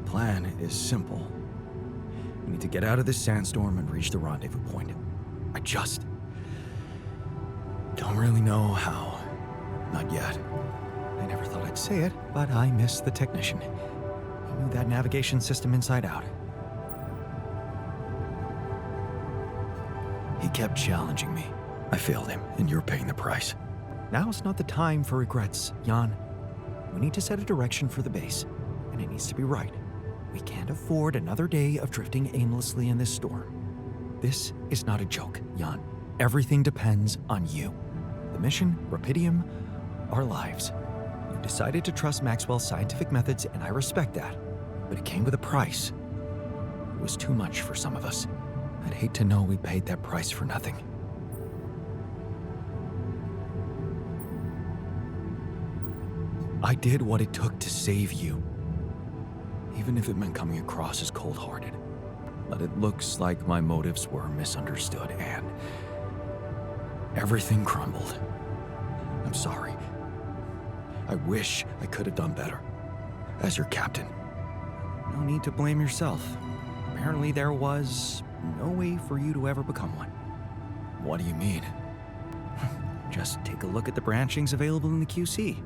The plan is simple. We need to get out of this sandstorm and reach the rendezvous point. I just don't really know how. Not yet. I never thought I'd say it, but I miss the technician. He knew that navigation system inside out. He kept challenging me. I failed him, and you're paying the price. Now's not the time for regrets, Jan. We need to set a direction for the base, and it needs to be right. We can't afford another day of drifting aimlessly in this storm. This is not a joke, Jan. Everything depends on you. The mission, Rapidium, our lives. You decided to trust Maxwell's scientific methods, and I respect that. But it came with a price. It was too much for some of us. I'd hate to know we paid that price for nothing. I did what it took to save you. Even if it meant coming across as cold-hearted. But it looks like my motives were misunderstood and everything crumbled. I'm sorry. I wish I could have done better. As your captain. No need to blame yourself. Apparently there was no way for you to ever become one. What do you mean? Just take a look at the branchings available in the QC.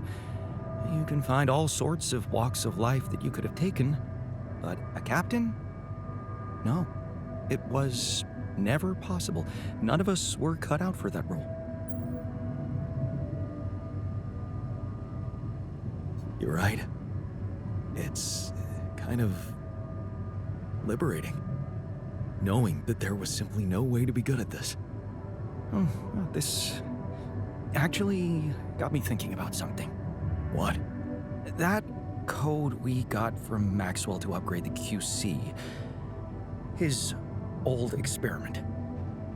You can find all sorts of walks of life that you could have taken, but a captain? No, it was never possible. None of us were cut out for that role. You're right. It's kind of liberating, knowing that there was simply no way to be good at this. Oh, well, this actually got me thinking about something. What? That code we got from Maxwell to upgrade the QC. His old experiment.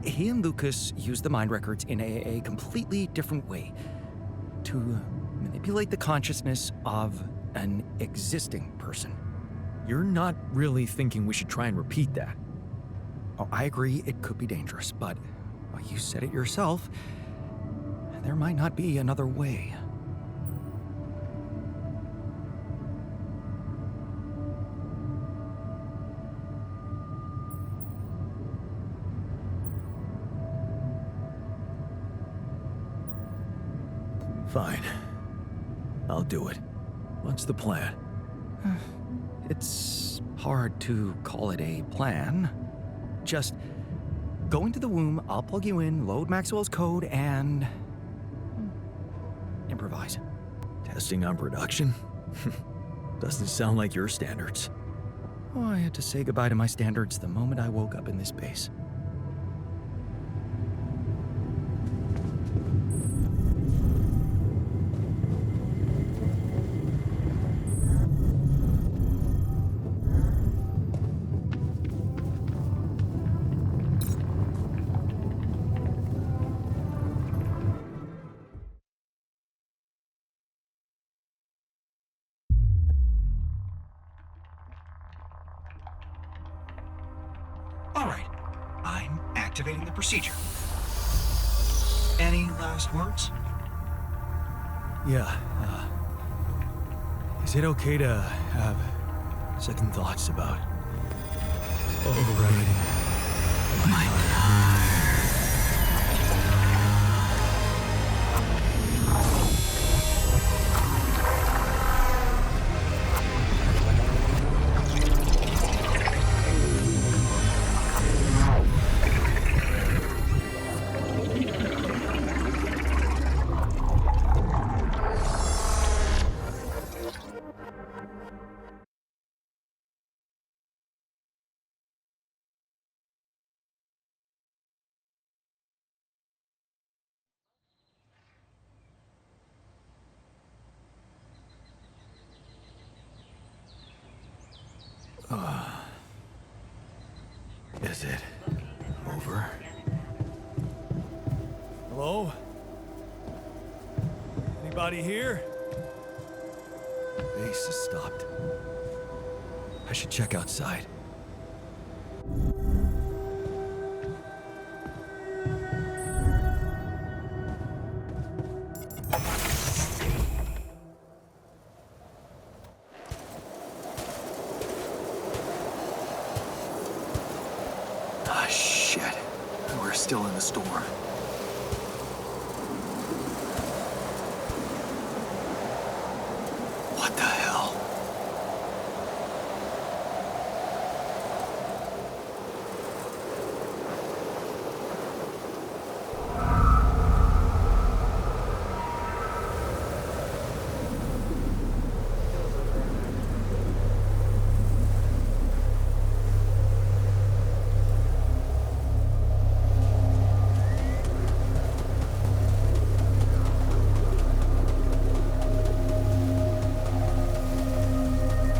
He and Lucas used the mind records in a completely different way to manipulate the consciousness of an existing person. You're not really thinking we should try and repeat that? Oh, I agree it could be dangerous, but well, you said it yourself. There might not be another way. Fine. I'll do it. What's the plan? It's hard to call it a plan. Just go into the womb, I'll plug you in, load Maxwell's code, and improvise. Testing on production? Doesn't sound like your standards. Oh, I had to say goodbye to my standards the moment I woke up in this base. All right, I'm activating the procedure. Any last words? Yeah, is it okay to have second thoughts about overriding my power? Is it over? Hello? Anybody here? Bass has stopped. I should check outside. Ah, shit. We're still in the storm. What the hell?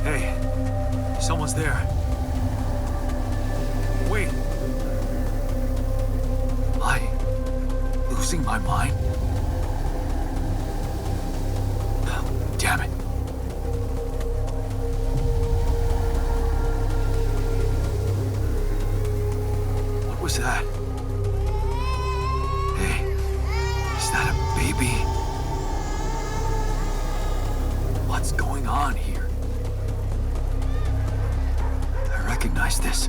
Hey, someone's there. Wait. Am I losing my mind? Damn it. What was that? Hey, is that a baby? What's going on here? I recognize this.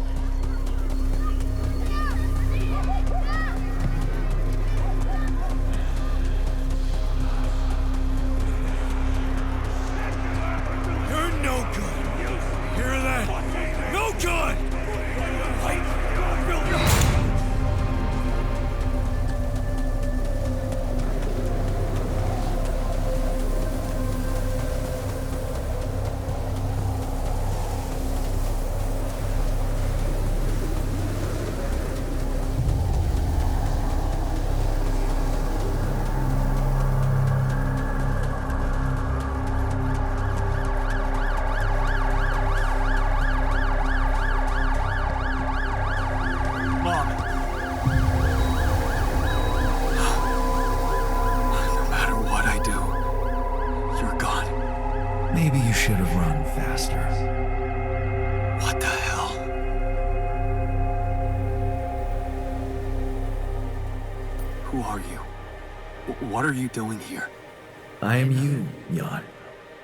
You're no good. Hear that? No good! Mom. No matter what I do, you're gone. Maybe you should have run faster. What the hell? Who are you? What are you doing here? I am you, Jan.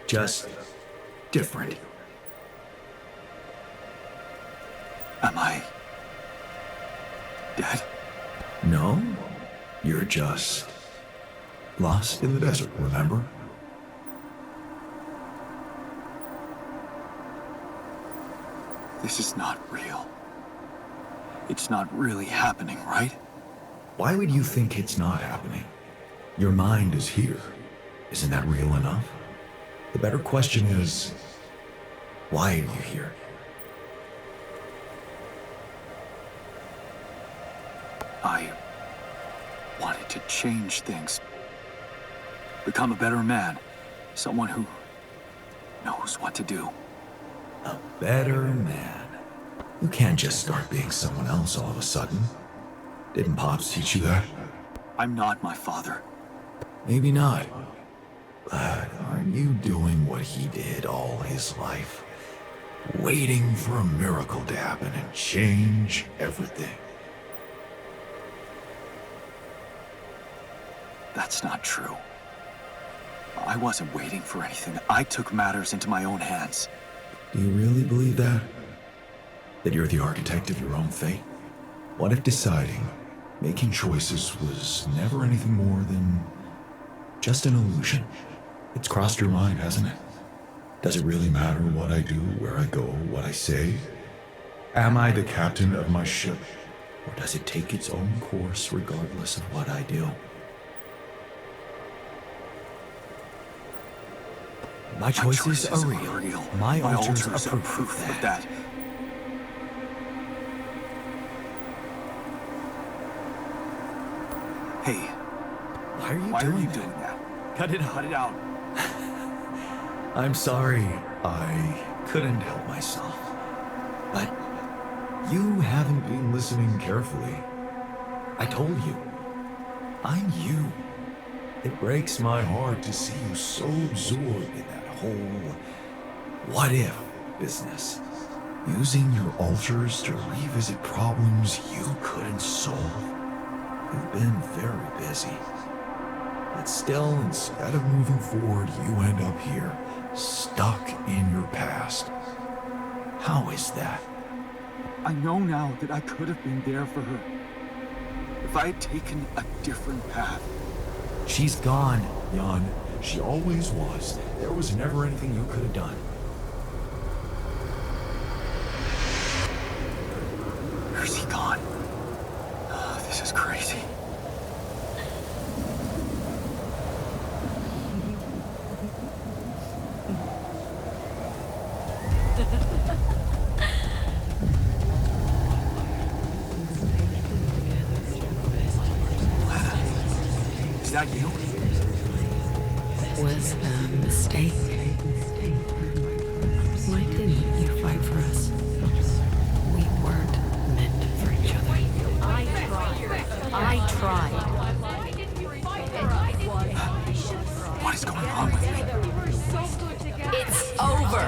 Just different. Am I dead? No, you're just lost in the desert, remember? This is not real. It's not really happening, right? Why would you think it's not happening? Your mind is here. Isn't that real enough? The better question is, why are you here? I wanted to change things. Become a better man. Someone who knows what to do. A better man? You can't just start being someone else all of a sudden. Didn't Pops teach you that? I'm not my father. Maybe not. But aren't you doing what he did all his life? Waiting for a miracle to happen and change everything. That's not true. I wasn't waiting for anything. I took matters into my own hands. Do you really believe that? That you're the architect of your own fate? What if deciding, making choices was never anything more than just an illusion? It's crossed your mind, hasn't it? Does it really matter what I do, where I go, what I say? Am I the captain of my ship? Or does it take its own course regardless of what I do? My choices are real. My altars are proof of that. Hey, why are you doing that? Cut it out. Cut it out. I'm sorry. I couldn't help myself. But you haven't been listening carefully. I told you, I'm you. It breaks my heart to see you so absorbed in that whole what-if business. Using your altars to revisit problems you couldn't solve. You've been very busy. But still, instead of moving forward, you end up here, stuck in your past. How is that? I know now that I could have been there for her. If I had taken a different path. She's gone, Jan. She always was. There was never anything you could have done. Where's he gone? Oh, this is crazy. Is that you? Was a mistake. Why didn't you fight for us? We weren't meant for each other. I tried. What is going on with me? It's over.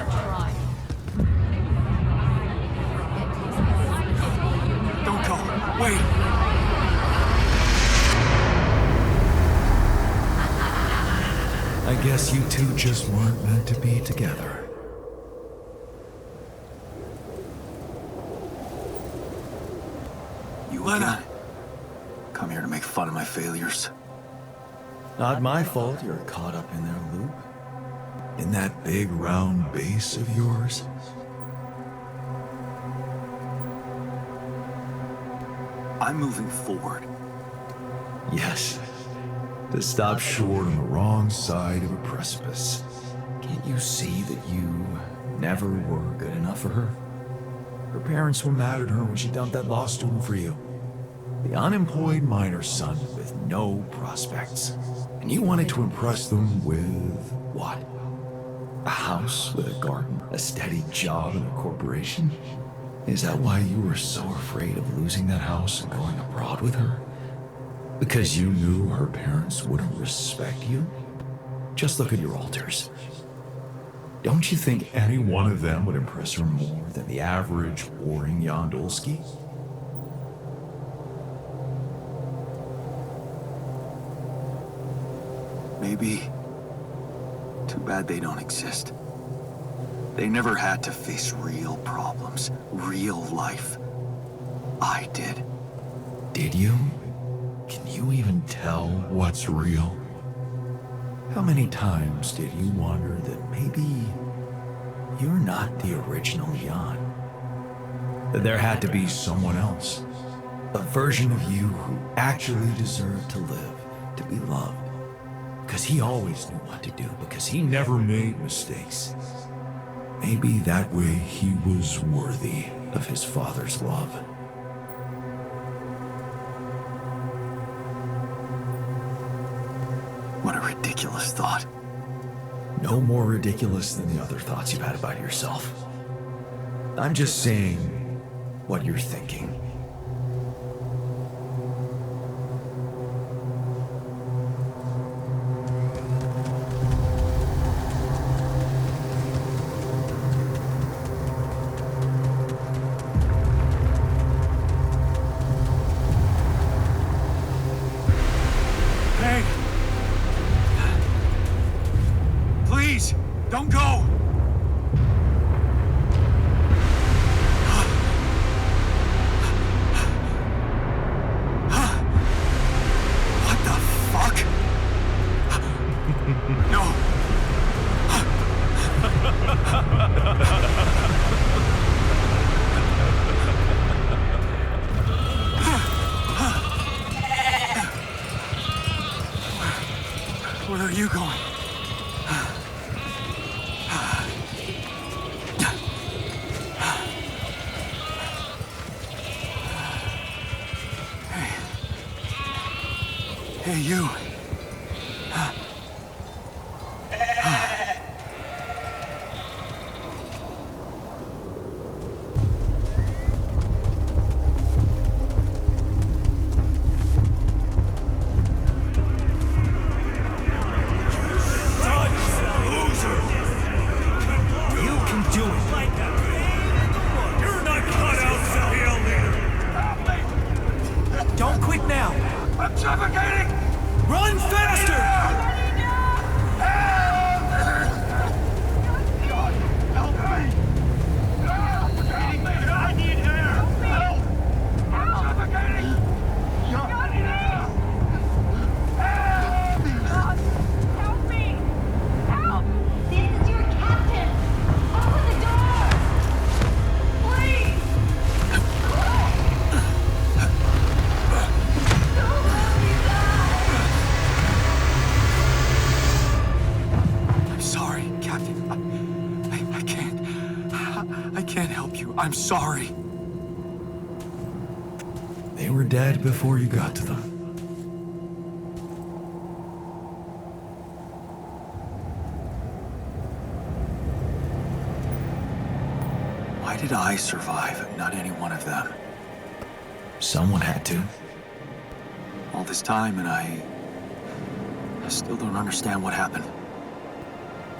Don't go. Wait. I guess you two just weren't meant to be together. You Lena. Come here to make fun of my failures. Not my fault you're caught up in their loop. In that big round base of yours. I'm moving forward. Yes. To stop short on the wrong side of a precipice. Can't you see that you never were good enough for her? Her parents were mad at her when she dumped that law student for you. The unemployed miner son with no prospects. And you wanted to impress them with what? A house with a garden, a steady job in a corporation? Is that why you were so afraid of losing that house and going abroad with her? Because you knew her parents wouldn't respect you? Just look at your altars. Don't you think any one of them would impress her more than the average warring Yandolski? Maybe. Too bad they don't exist. They never had to face real problems, real life. I did. Did you? Can you even tell what's real? How many times did you wonder that maybe you're not the original Jan? That there had to be someone else, a version of you who actually deserved to live, to be loved. Because he always knew what to do, because he never made mistakes. Maybe that way he was worthy of his father's love. What a ridiculous thought. No more ridiculous than the other thoughts you've had about yourself. I'm just saying what you're thinking. Hey! Please, don't go! What the fuck? No! Where are you going? Hey, you. I can't help you. I'm sorry. They were dead before you got to them. Why did I survive, not any one of them? Someone had to. All this time, and I still don't understand what happened.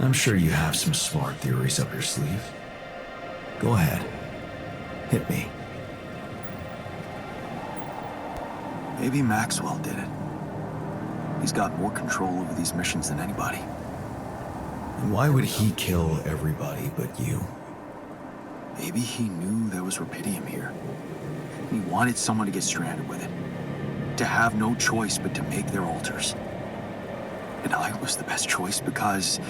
I'm sure you have some smart theories up your sleeve. Go ahead. Hit me. Maybe Maxwell did it. He's got more control over these missions than anybody. And why would he kill everybody but you? Maybe he knew there was Rupidium here. He wanted someone to get stranded with it. To have no choice but to make their altars. And I was the best choice because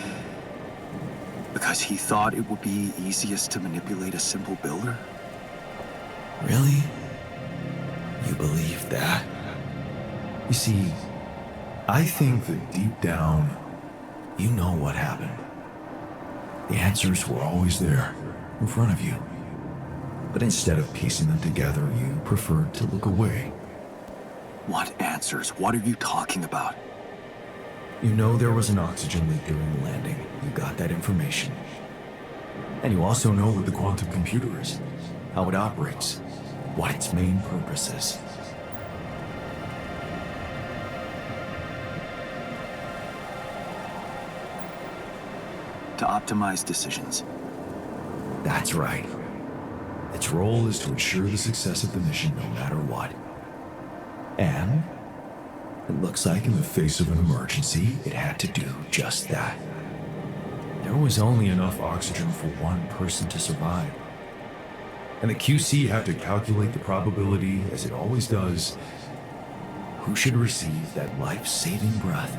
he thought it would be easiest to manipulate a simple builder? Really? You believe that? You see, I think that deep down, you know what happened. The answers were always there, in front of you. But instead of piecing them together, you preferred to look away. What answers? What are you talking about? You know there was an oxygen leak during the landing. You got that information. And you also know what the quantum computer is, how it operates, what its main purpose is. To optimize decisions. That's right. Its role is to ensure the success of the mission no matter what. And it looks like in the face of an emergency, it had to do just that. There was only enough oxygen for one person to survive. And the QC had to calculate the probability, as it always does, who should receive that life-saving breath.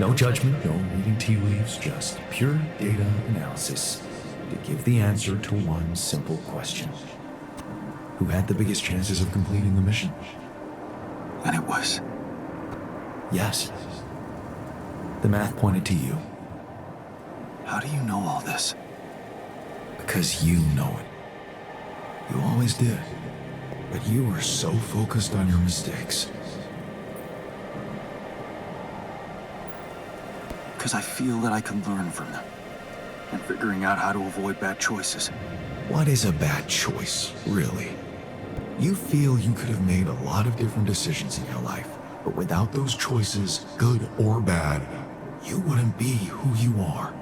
No judgment, no reading tea leaves, just pure data analysis to give the answer to one simple question. Who had the biggest chances of completing the mission? And it was. Yes. The math pointed to you. How do you know all this? Because you know it. You always did. But you were so focused on your mistakes. Because I feel that I can learn from them. And figuring out how to avoid bad choices. What is a bad choice, really? You feel you could have made a lot of different decisions in your life, but without those choices, good or bad, you wouldn't be who you are.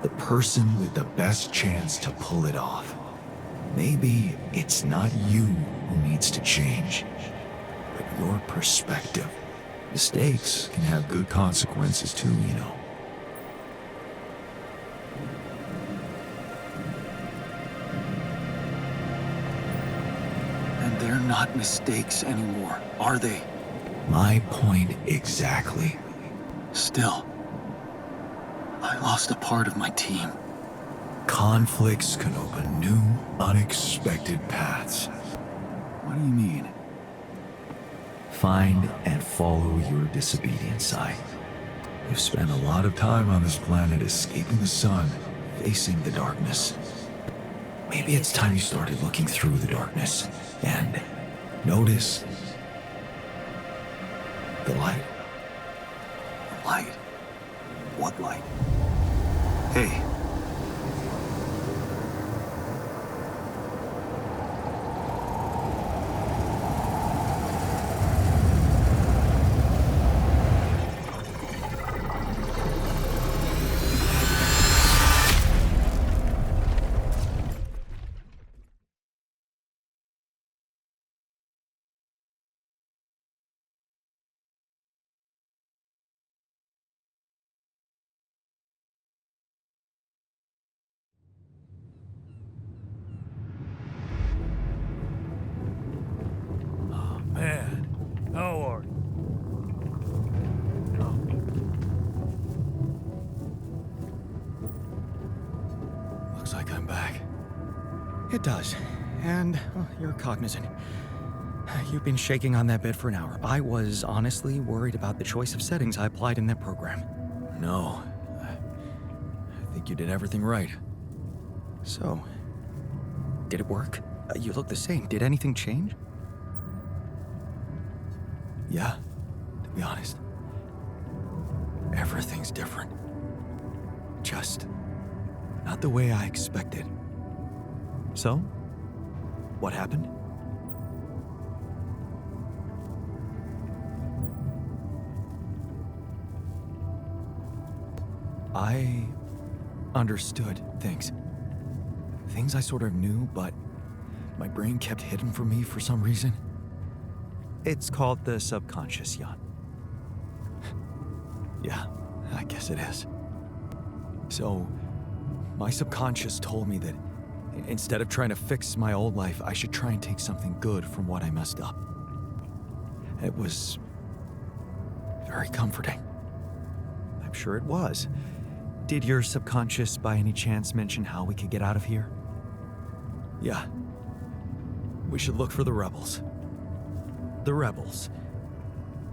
The person with the best chance to pull it off. Maybe it's not you who needs to change, but your perspective. Mistakes can have good consequences too, you know. And they're not mistakes anymore, are they? My point exactly. Still, I lost a part of my team. Conflicts can open new, unexpected paths. What do you mean? Find and follow your disobedient side. You've spent a lot of time on this planet escaping the sun, facing the darkness. Maybe it's time you started looking through the darkness and notice the light. Light? What light? Hey. Man, how are you? Looks like I'm back. It does. And you're cognizant. You've been shaking on that bed for an hour. I was honestly worried about the choice of settings I applied in that program. No. I think you did everything right. So, did it work? You look the same. Did anything change? Yeah, to be honest. Everything's different. Just not the way I expected. So, what happened? I understood things. Things I sort of knew, but my brain kept hidden from me for some reason. It's called the subconscious, Jan. Yeah, I guess it is. So, my subconscious told me that instead of trying to fix my old life, I should try and take something good from what I messed up. It was very comforting. I'm sure it was. Did your subconscious by any chance mention how we could get out of here? Yeah. We should look for the rebels. The rebels.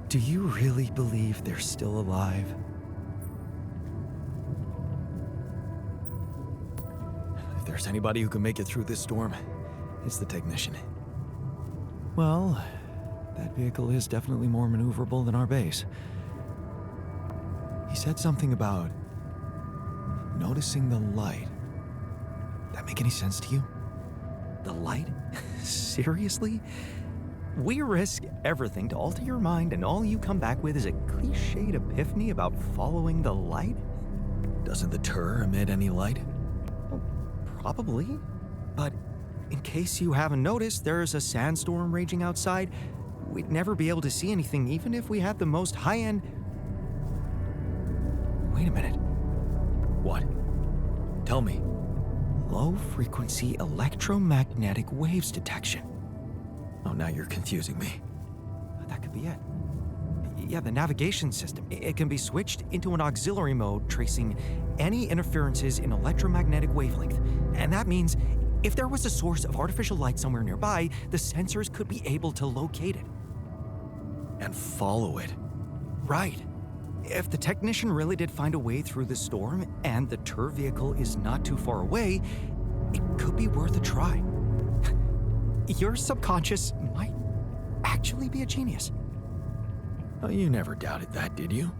Do you really believe they're still alive? If there's anybody who can make it through this storm, it's the technician. Well, that vehicle is definitely more maneuverable than our base. He said something about noticing the light. That make any sense to you? The light? Seriously? We risk everything to alter your mind, and all you come back with is a cliched epiphany about following the light? Doesn't the Tur emit any light? Well, probably. But in case you haven't noticed, there's a sandstorm raging outside. We'd never be able to see anything, even if we had the most high-end... Wait a minute. What? Tell me. Low-frequency electromagnetic waves detection. Oh, now you're confusing me. That could be it. Yeah, the navigation system. It can be switched into an auxiliary mode, tracing any interferences in electromagnetic wavelength. And that means if there was a source of artificial light somewhere nearby, the sensors could be able to locate it. And follow it. Right. If the technician really did find a way through the storm, and the Tur vehicle is not too far away, it could be worth a try. Your subconscious might actually be a genius. Oh, you never doubted that, did you?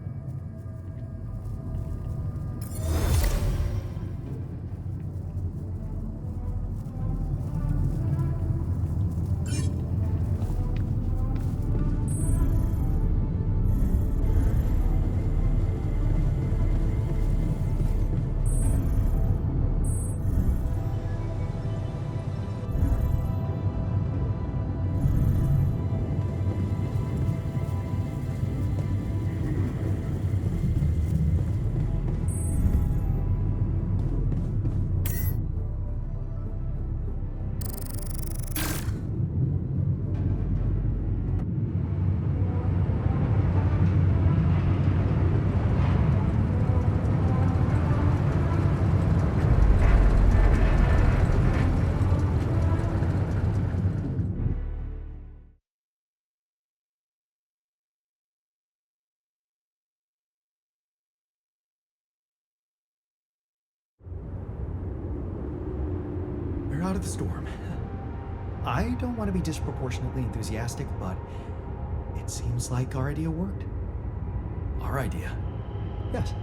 We're out of the storm. I don't want to be disproportionately enthusiastic, but it seems like our idea worked. Our idea? Yes.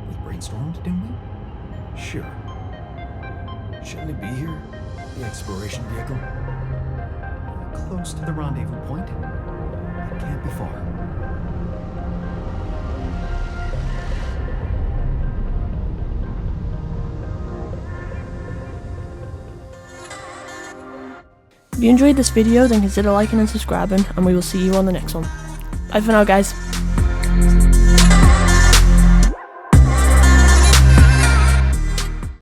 We brainstormed, didn't we? Sure. Shouldn't it be here? The exploration vehicle? Close to the rendezvous point. It can't be far. If you enjoyed this video, then consider liking and subscribing, and we will see you on the next one. Bye for now, guys.